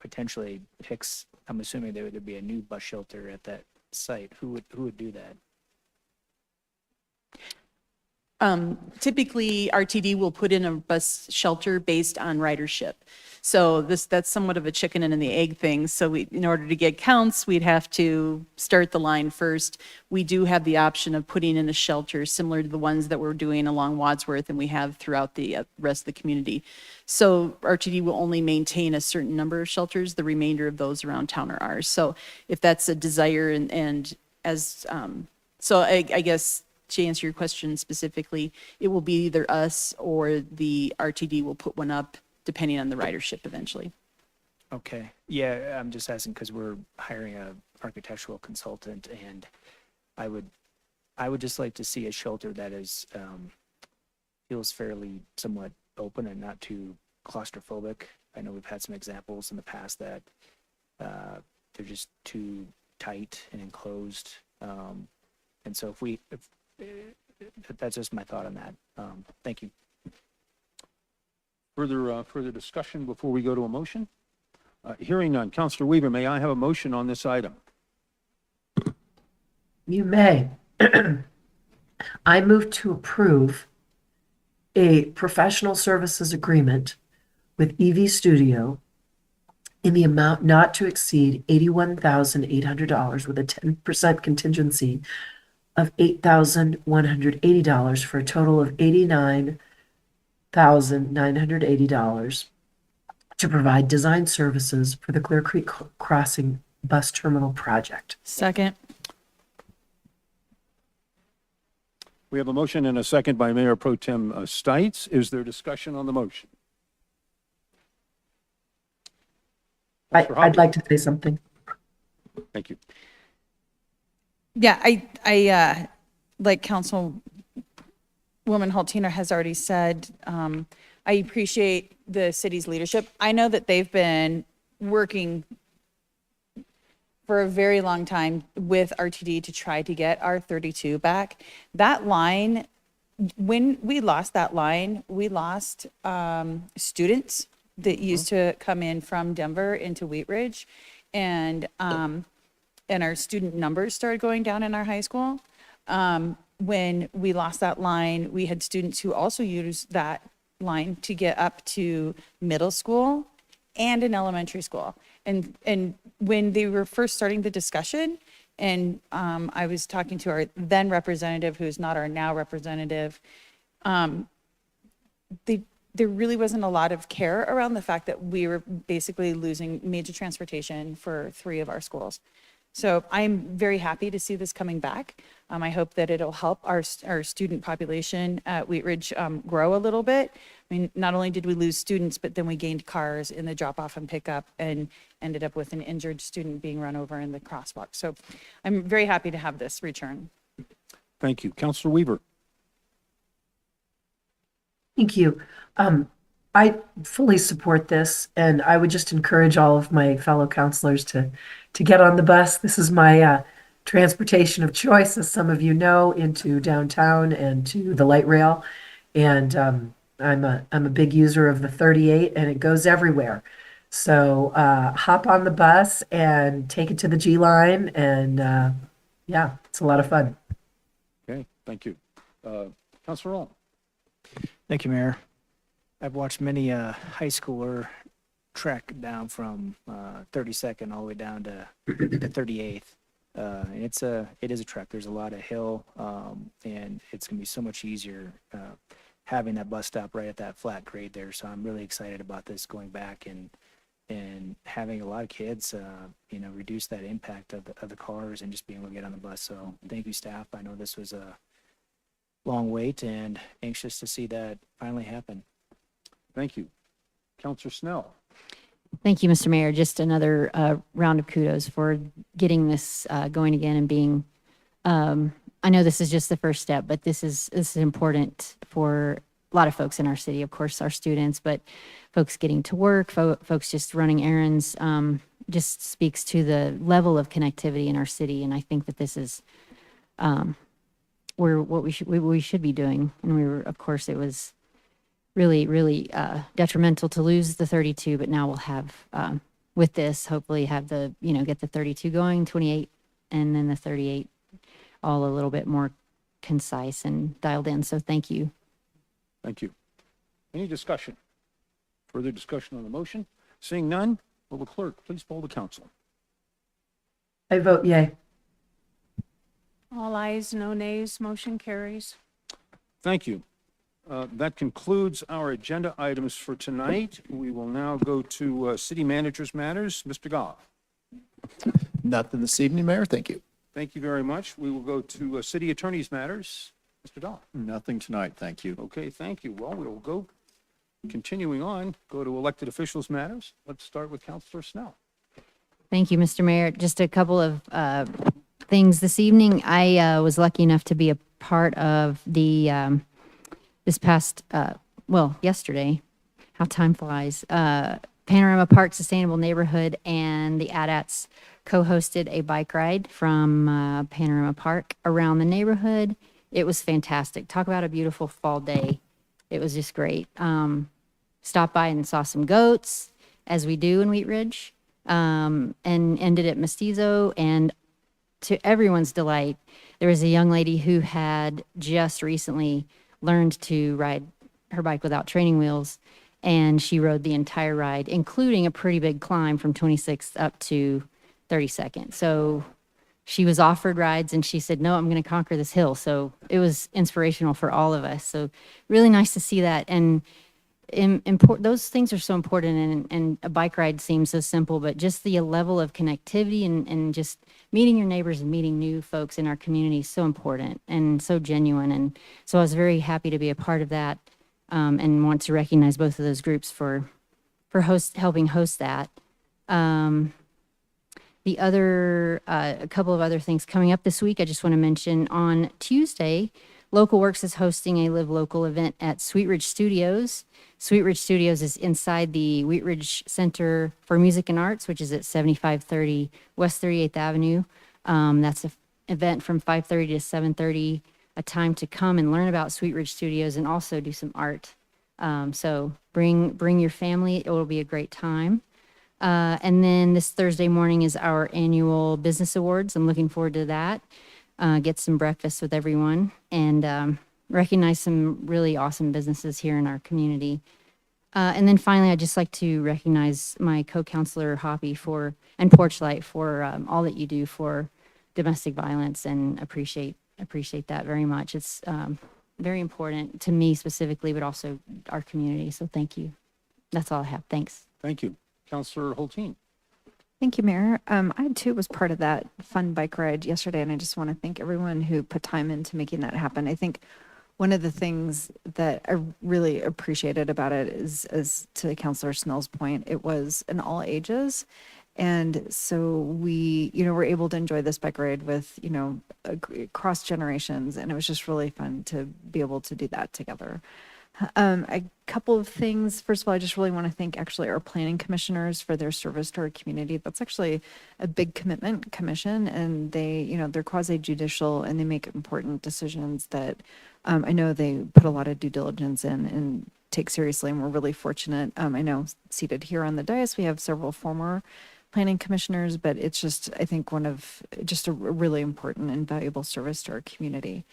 potentially picks? I'm assuming there would be a new bus shelter at that site. Who would do that? Typically, RTD will put in a bus shelter based on ridership. So that's somewhat of a chicken and the egg thing. So in order to get counts, we'd have to start the line first. We do have the option of putting in a shelter similar to the ones that we're doing along Wadsworth and we have throughout the rest of the community. So RTD will only maintain a certain number of shelters. The remainder of those around town are ours. So if that's a desire so I guess to answer your question specifically, it will be either us or the RTD will put one up depending on the ridership eventually. Okay, yeah, I'm just asking because we're hiring a architectural consultant, and I would just like to see a shelter that is, feels fairly somewhat open and not too claustrophobic. I know we've had some examples in the past that, they're just too tight and enclosed. And so if that's just my thought on that. Thank you. Further discussion before we go to a motion? Hearing none. Counselor Weaver, may I have a motion on this item? You may. I move to approve a professional services agreement with EV Studio in the amount not to exceed $81,800 with a 10% contingency of $8,180 for a total of $89,980 to provide design services for the Clear Creek Crossing Bus Terminal project. Second. We have a motion and a second by Mayor Pro Tem Stites. Is there discussion on the motion? I'd like to say something. Thank you. Yeah, I like Councilwoman Haltina has already said, I appreciate the city's leadership. I know that they've been working for a very long time with RTD to try to get our 32 back. That line, when we lost that line, we lost students that used to come in from Denver into Wheat Ridge, and our student numbers started going down in our high school. When we lost that line, we had students who also used that line to get up to middle school and in elementary school. And when they were first starting the discussion, and I was talking to our then representative, who's not our now representative, there really wasn't a lot of care around the fact that we were basically losing major transportation for 3 of our schools. So I'm very happy to see this coming back. I hope that it'll help our student population at Wheat Ridge grow a little bit. I mean, not only did we lose students, but then we gained cars in the drop off and pickup and ended up with an injured student being run over in the crosswalk. So I'm very happy to have this return. Thank you. Counselor Weaver. Thank you. I fully support this, and I would just encourage all of my fellow counselors to get on the bus. This is my transportation of choice, as some of you know, into downtown and to the light rail. And I'm a big user of the 38, and it goes everywhere. So hop on the bus and take it to the G line, and yeah, it's a lot of fun. Okay, thank you. Counselor Roll. Thank you, Mayor. I've watched many high schooler trek down from 32nd all the way down to 38th. And it is a trek. There's a lot of hill, and it's going to be so much easier having that bus stop right at that flat grade there. So I'm really excited about this going back and having a lot of kids, reduce that impact of the cars and just being able to get on the bus. So thank you, staff. I know this was a long wait and anxious to see that finally happen. Thank you. Counselor Snell. Thank you, Mr. Mayor. Just another round of kudos for getting this going again and being, I know this is just the first step, but this is important for a lot of folks in our city, of course, our students, but folks getting to work, folks just running errands, just speaks to the level of connectivity in our city. And I think that this is what we should be doing. And of course, it was really detrimental to lose the 32, but now we'll have, with this, hopefully have get the 32 going, 28, and then the 38 all a little bit more concise and dialed in. So thank you. Thank you. Any discussion? Further discussion on the motion? Seeing none, will the clerk please poll the council? I vote yay. All ayes, no nays, motion carries. Thank you. That concludes our agenda items for tonight. We will now go to city managers matters. Mr. Goff. Nothing this evening, Mayor. Thank you. Thank you very much. We will go to city attorneys matters. Mr. Dahl? Nothing tonight, thank you. Okay, thank you. Well, we'll go, continuing on, go to elected officials matters. Let's start with Counselor Snell. Thank you, Mr. Mayor. Just a couple of things this evening. I was lucky enough to be a part of the this past yesterday. How time flies. Panorama Park Sustainable Neighborhood and the ADATs co-hosted a bike ride from Panorama Park around the neighborhood. It was fantastic. Talk about a beautiful fall day. It was just great. Stopped by and saw some goats, as we do in Wheat Ridge, and ended at Mestizo. And to everyone's delight, there was a young lady who had just recently learned to ride her bike without training wheels, and she rode the entire ride, including a pretty big climb from 26th up to 32nd. So she was offered rides and she said, no, I'm going to conquer this hill. So it was inspirational for all of us. So really nice to see that. And those things are so important, and a bike ride seems so simple, but just the level of connectivity and just meeting your neighbors and meeting new folks in our community is so important and so genuine. And so I was very happy to be a part of that, and want to recognize both of those groups for helping host that. The other, a couple of other things coming up this week, I just want to mention on Tuesday, Local Works is hosting a Live Local event at Sweet Ridge Studios. Sweet Ridge Studios is inside the Wheat Ridge Center for Music and Arts, which is at 7530 West 38th Avenue. That's an event from 5:30 to 7:30, a time to come and learn about Sweet Ridge Studios and also do some art. So bring your family. It will be a great time. And then this Thursday morning is our annual business awards. I'm looking forward to that. Get some breakfast with everyone and recognize some really awesome businesses here in our community. And then finally, I'd just like to recognize my co-counselor Hoppy and Porchlight for all that you do for domestic violence, and appreciate that very much. It's very important to me specifically, but also our community. So thank you. That's all I have. Thanks. Thank you. Counselor Hulteen. Thank you, Mayor. I too was part of that fun bike ride yesterday, and I just want to thank everyone who put time into making that happen. I think one of the things that I really appreciated about it is, as to Councilor Snell's point, it was an all ages. And so we, were able to enjoy this bike ride with, across generations, and it was just really fun to be able to do that together. A couple of things. First of all, I just really want to thank actually our planning commissioners for their service to our community. That's actually a big commitment commission, and they, they're quasi-judicial and they make important decisions that I know they put a lot of due diligence in and take seriously, and we're really fortunate. I know seated here on the dais, we have several former planning commissioners, but it's just, I think, one of just a really important and valuable service to our community.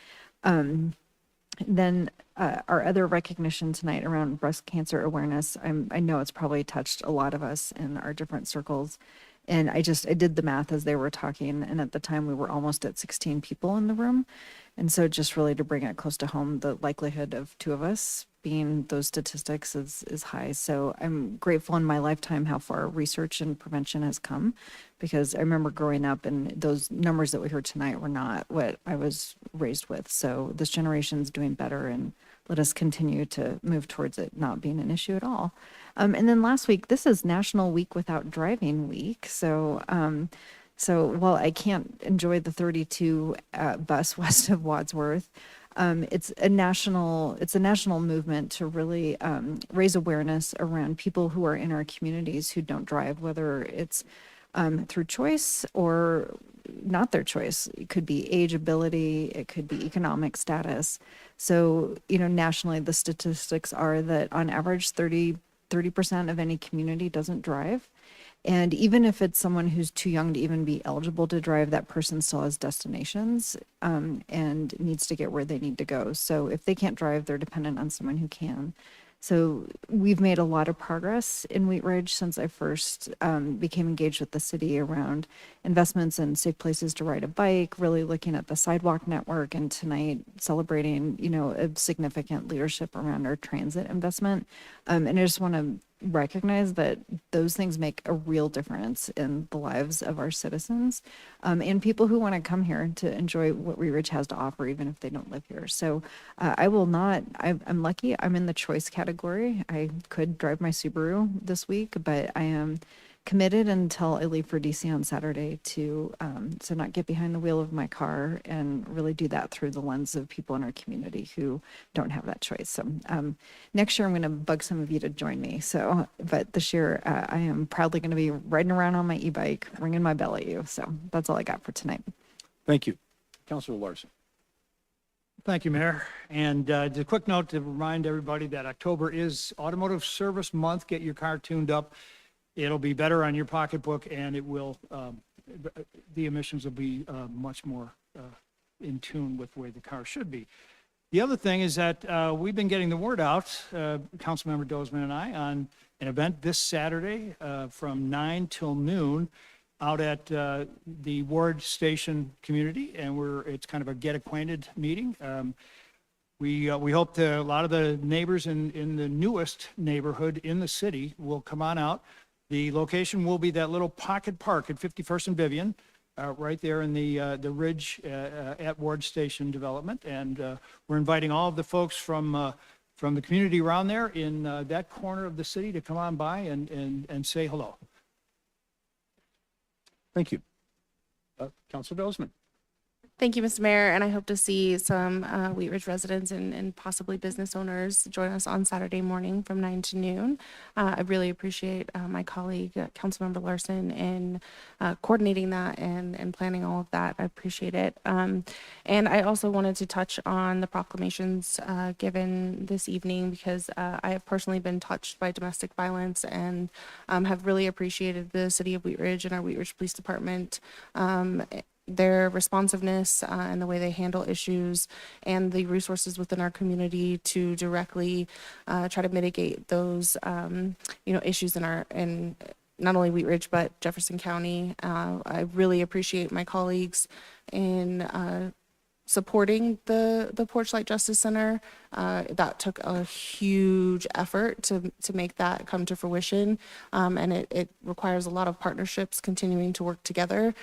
Then our other recognition tonight around breast cancer awareness, I know it's probably touched a lot of us in our different circles. And I did the math as they were talking, and at the time we were almost at 16 people in the room. And so just really to bring it close to home, the likelihood of two of us being those statistics is high. So I'm grateful in my lifetime how far research and prevention has come, because I remember growing up and those numbers that we heard tonight were not what I was raised with. So this generation's doing better, and let us continue to move towards it not being an issue at all. And then last week, this is National Week Without Driving Week. So while I can't enjoy the 32 bus west of Wadsworth, it's a national movement to really raise awareness around people who are in our communities who don't drive, whether it's through choice or not their choice. It could be age, ability, it could be economic status. So, nationally, the statistics are that on average, 30% of any community doesn't drive. And even if it's someone who's too young to even be eligible to drive, that person still has destinations and needs to get where they need to go. So if they can't drive, they're dependent on someone who can. So we've made a lot of progress in Wheat Ridge since I first became engaged with the city around investments in safe places to ride a bike, really looking at the sidewalk network, and tonight celebrating, a significant leadership around our transit investment. And I just want to recognize that those things make a real difference in the lives of our citizens, and people who want to come here to enjoy what Wheat Ridge has to offer, even if they don't live here. So I will not, I'm lucky, I'm in the choice category. I could drive my Subaru this week, but I am committed until I leave for DC on Saturday to not get behind the wheel of my car and really do that through the lens of people in our community who don't have that choice. So next year I'm going to bug some of you to join me. So, but this year I am proudly going to be riding around on my e-bike, ringing my bell at you. So that's all I got for tonight. Thank you. Councilor Larson. Thank you, Mayor. And just a quick note to remind everybody that October is Automotive Service Month. Get your car tuned up. It'll be better on your pocketbook, and it will, the emissions will be much more in tune with the way the car should be. The other thing is that we've been getting the word out, Councilmember Dozeman and I, on an event this Saturday from 9 till noon out at the Ward Station community, and it's kind of a get acquainted meeting. We hope that a lot of the neighbors in the newest neighborhood in the city will come on out. The location will be that little pocket park at 51st and Vivian, right there in the ridge at Ward Station Development. And we're inviting all of the folks from the community around there in that corner of the city to come on by and say hello. Thank you. Councilor Dozeman. Thank you, Mr. Mayor, and I hope to see some Wheat Ridge residents and possibly business owners join us on Saturday morning from 9 to noon. I really appreciate my colleague, Councilmember Larson, in coordinating that and planning all of that. I appreciate it. And I also wanted to touch on the proclamations given this evening because I have personally been touched by domestic violence and have really appreciated the City of Wheat Ridge and our Wheat Ridge Police Department their responsiveness and the way they handle issues and the resources within our community to directly try to mitigate those issues in not only Wheat Ridge but Jefferson County. I really appreciate my colleagues in supporting the Porchlight Justice Center. That took a huge effort to make that come to fruition, and it requires a lot of partnerships continuing to work together.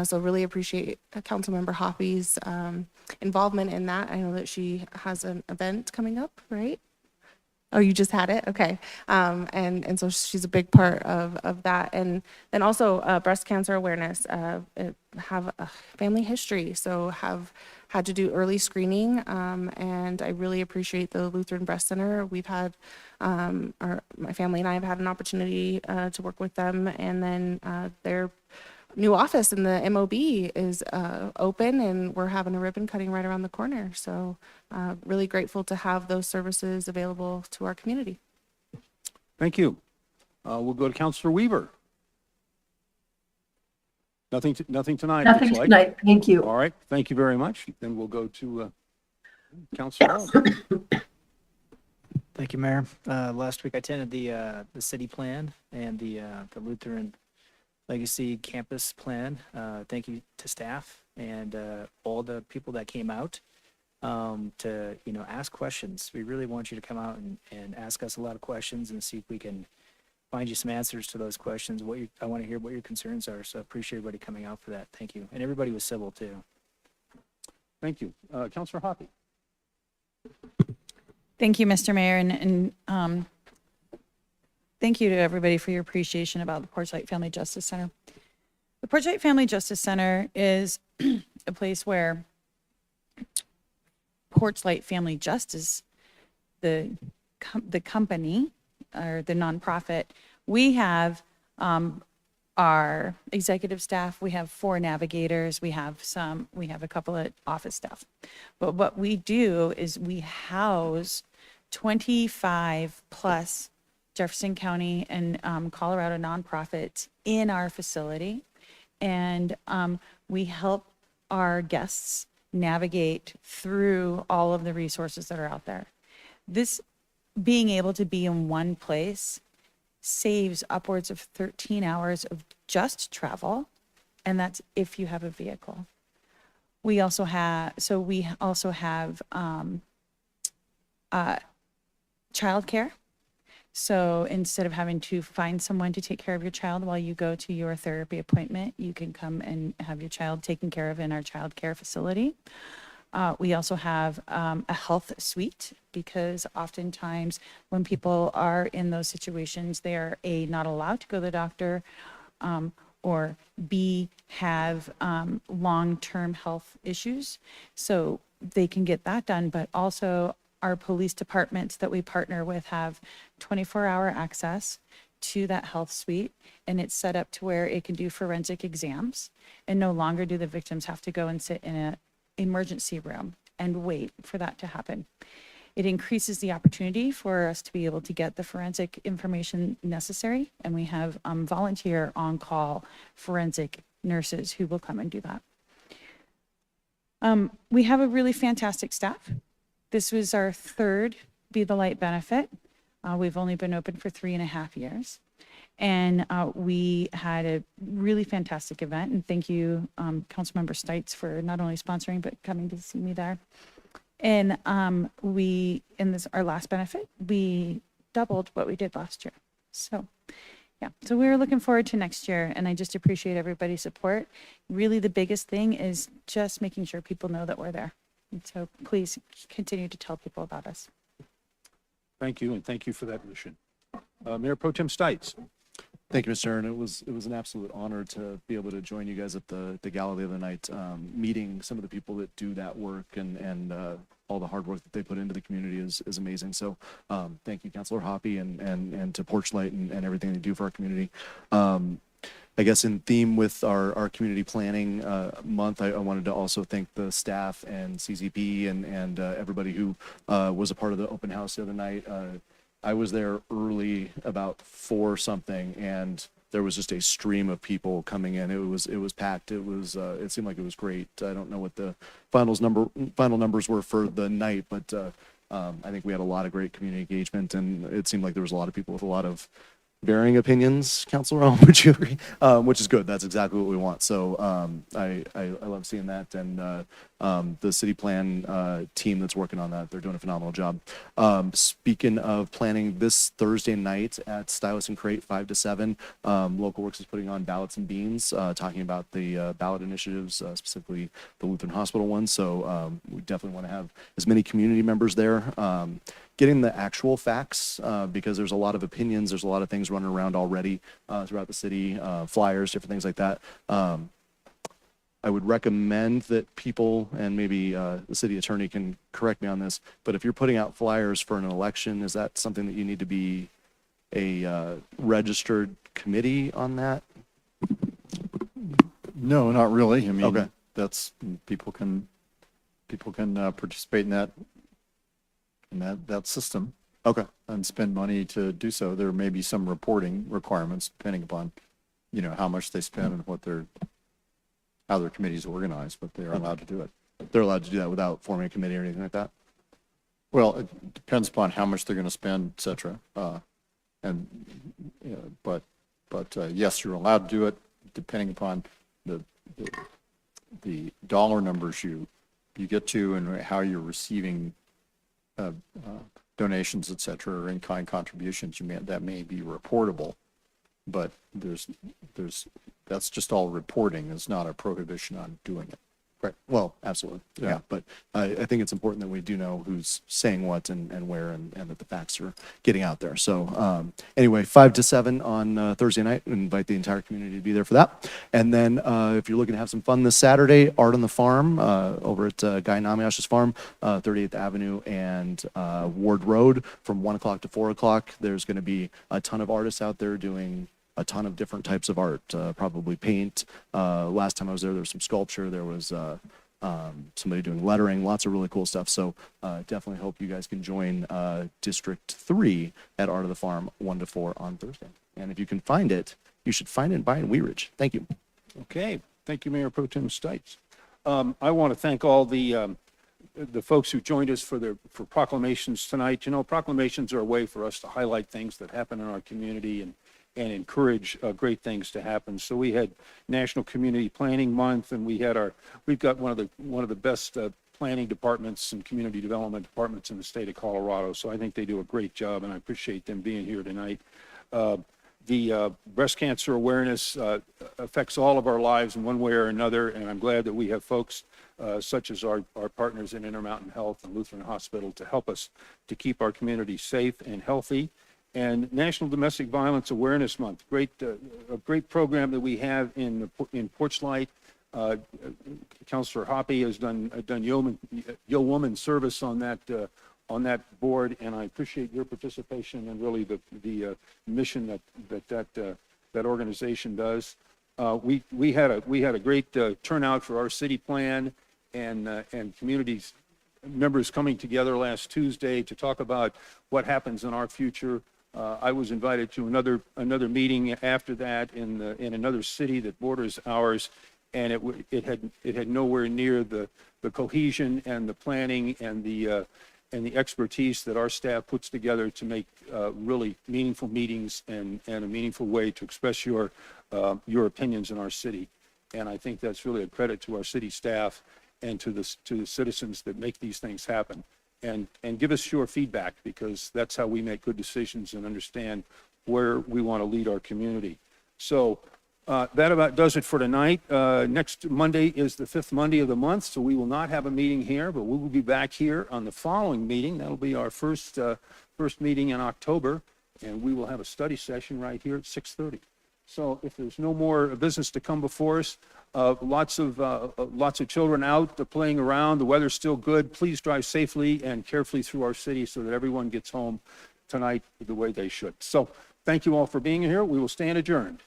So really appreciate Councilmember Hoppy's involvement in that. I know that she has an event coming up, right? Oh, you just had it? Okay. And so she's a big part of that. And then also breast cancer awareness, have a family history, so have had to do early screening. And I really appreciate the Lutheran Breast Center. We've had, my family and I have had an opportunity to work with them. And then their new office in the MOB is open, and we're having a ribbon cutting right around the corner. So really grateful to have those services available to our community. Thank you. We'll go to Councilor Weaver. Nothing tonight. Nothing looks like. tonight. Thank you. All right. Thank you very much. Then we'll go to Councilor Hall. Thank you, Mayor. Last week I attended the city plan and the Lutheran Legacy Campus Plan. Thank you to staff and all the people that came out to ask questions. We really want you to come out and ask us a lot of questions and see if we can find you some answers to those questions. I want to hear what your concerns are, so I appreciate everybody coming out for that. Thank you. And everybody was civil too. Thank you. Councilor Hoppy. Thank you, Mr. Mayor, and thank you to everybody for your appreciation about the Porchlight Family Justice Center. The Porchlight Family Justice Center is a place where Porchlight Family Justice, the company or the nonprofit, we have our executive staff, we have 4 navigators, we have a couple of office staff. But what we do is we house 25 plus Jefferson County and Colorado nonprofits in our facility. And we help our guests navigate through all of the resources that are out there. This being able to be in one place saves upwards of 13 hours of just travel, and that's if you have a vehicle. We also have childcare. So instead of having to find someone to take care of your child while you go to your therapy appointment, you can come and have your child taken care of in our child care facility. We also have a health suite because oftentimes when people are in those situations, they are A, not allowed to go to the doctor, or B, have long-term health issues. So they can get that done, but also our police departments that we partner with have 24-hour access to that health suite, and it's set up to where it can do forensic exams, and no longer do the victims have to go and sit in an emergency room and wait for that to happen. It increases the opportunity for us to be able to get the forensic information necessary, and we have volunteer on-call forensic nurses who will come and do that. We have a really fantastic staff. This was our third Be the Light benefit. We've only been open for 3.5 years. And we had a really fantastic event. And thank you, Councilmember Stites, for not only sponsoring, but coming to see me there. And in our last benefit, we doubled what we did last year. So yeah, so we're looking forward to next year. And I just appreciate everybody's support. Really, the biggest thing is just making sure people know that we're there. And so please continue to tell people about us. Thank you, and thank you for that mission. Mayor Pro Tem Stites. Thank you, Mr. Aaron. It was an absolute honor to be able to join you guys at the gala the other night, meeting some of the people that do that work and all the hard work that they put into the community is amazing. So thank you, Councilor Hoppy, and to Porchlight and everything they do for our community. I guess in theme with our community planning month, I wanted to also thank the staff and CCP and everybody who was a part of the open house the other night. I was there early, about 4 something, and there was just a stream of people coming in. It was packed. It seemed like it was great. I don't know what the final numbers were for the night, but I think we had a lot of great community engagement, and it seemed like there was a lot of people with a lot of varying opinions. Councilor Owen, would you agree? Which is good. That's exactly what we want. So I love seeing that, and the city plan team that's working on that, they're doing a phenomenal job. Speaking of planning, this Thursday night at Stylus and Crate, 5 to 7, Local Works is putting on Ballots and Beans, talking about the ballot initiatives, specifically the Lutheran Hospital one. So we definitely want to have as many community members there. Getting the actual facts, because there's a lot of opinions, there's a lot of things running around already throughout the city, flyers, different things like that. I would recommend that people, and maybe the city attorney can correct me on this, but if you're putting out flyers for an election, is that something that you need to be a registered committee on that? No, not really. I mean, Okay. that's, people can participate in that system Okay. and spend money to do so. There may be some reporting requirements depending upon, how much they spend and how their committee's organized, but they are allowed to do it. They're allowed to do that without forming a committee or anything like that? Well, it depends upon how much they're going to spend, et cetera. But yes, you're allowed to do it depending upon the dollar numbers you get to and how you're receiving donations, et cetera, or in-kind contributions. That may be reportable, but that's just all reporting. It's not a prohibition on doing it. Right. Well, absolutely. Yeah. But I think it's important that we do know who's saying what and where, and that the facts are getting out there. So anyway, 5 to 7 on Thursday night. Invite the entire community to be there for that. And then if you're looking to have some fun this Saturday, Art on the Farm over at Guy Namiash's farm, 38th Avenue and Ward Road from 1 o'clock to 4 o'clock. There's going to be a ton of artists out there doing a ton of different types of art, probably paint. Last time I was there was some sculpture. There was somebody doing lettering, lots of really cool stuff. So definitely hope you guys can join District 3 at Art of the Farm 1 to 4 on Thursday. And if you can find it, you should find it and buy it in Wheat Ridge. Thank you. Okay, thank you, Mayor Pro Tem Stites. I want to thank all the folks who joined us for proclamations tonight. Proclamations are a way for us to highlight things that happen in our community and encourage great things to happen. So we had National Community Planning Month, and we've got one of the best planning departments and community development departments in the state of Colorado. So I think they do a great job, and I appreciate them being here tonight. The breast cancer awareness affects all of our lives in one way or another, and I'm glad that we have folks such as our partners in Intermountain Health and Lutheran Hospital to help us to keep our community safe and healthy. And National Domestic Violence Awareness Month, a great program that we have in Porchlight. Councilor Hoppe has done yeoman service on that board, and I appreciate your participation and really the mission that organization does. We had a great turnout for our city plan and communities members coming together last Tuesday to talk about what happens in our future. I was invited to another meeting after that in another city that borders ours, and it had nowhere near the cohesion and the planning and the expertise that our staff puts together to make really meaningful meetings and a meaningful way to express your opinions in our city. And I think that's really a credit to our city staff and to the citizens that make these things happen. And give us your feedback, because that's how we make good decisions and understand where we want to lead our community. So that about does it for tonight. Next Monday is the 5th Monday of the month, so we will not have a meeting here, but we will be back here on the following meeting. That'll be our first meeting in October, and we will have a study session right here at 6:30. So if there's no more business to come before us, lots of children out playing around. The weather's still good. Please drive safely and carefully through our city so that everyone gets home tonight the way they should. So thank you all for being here. We will stand adjourned.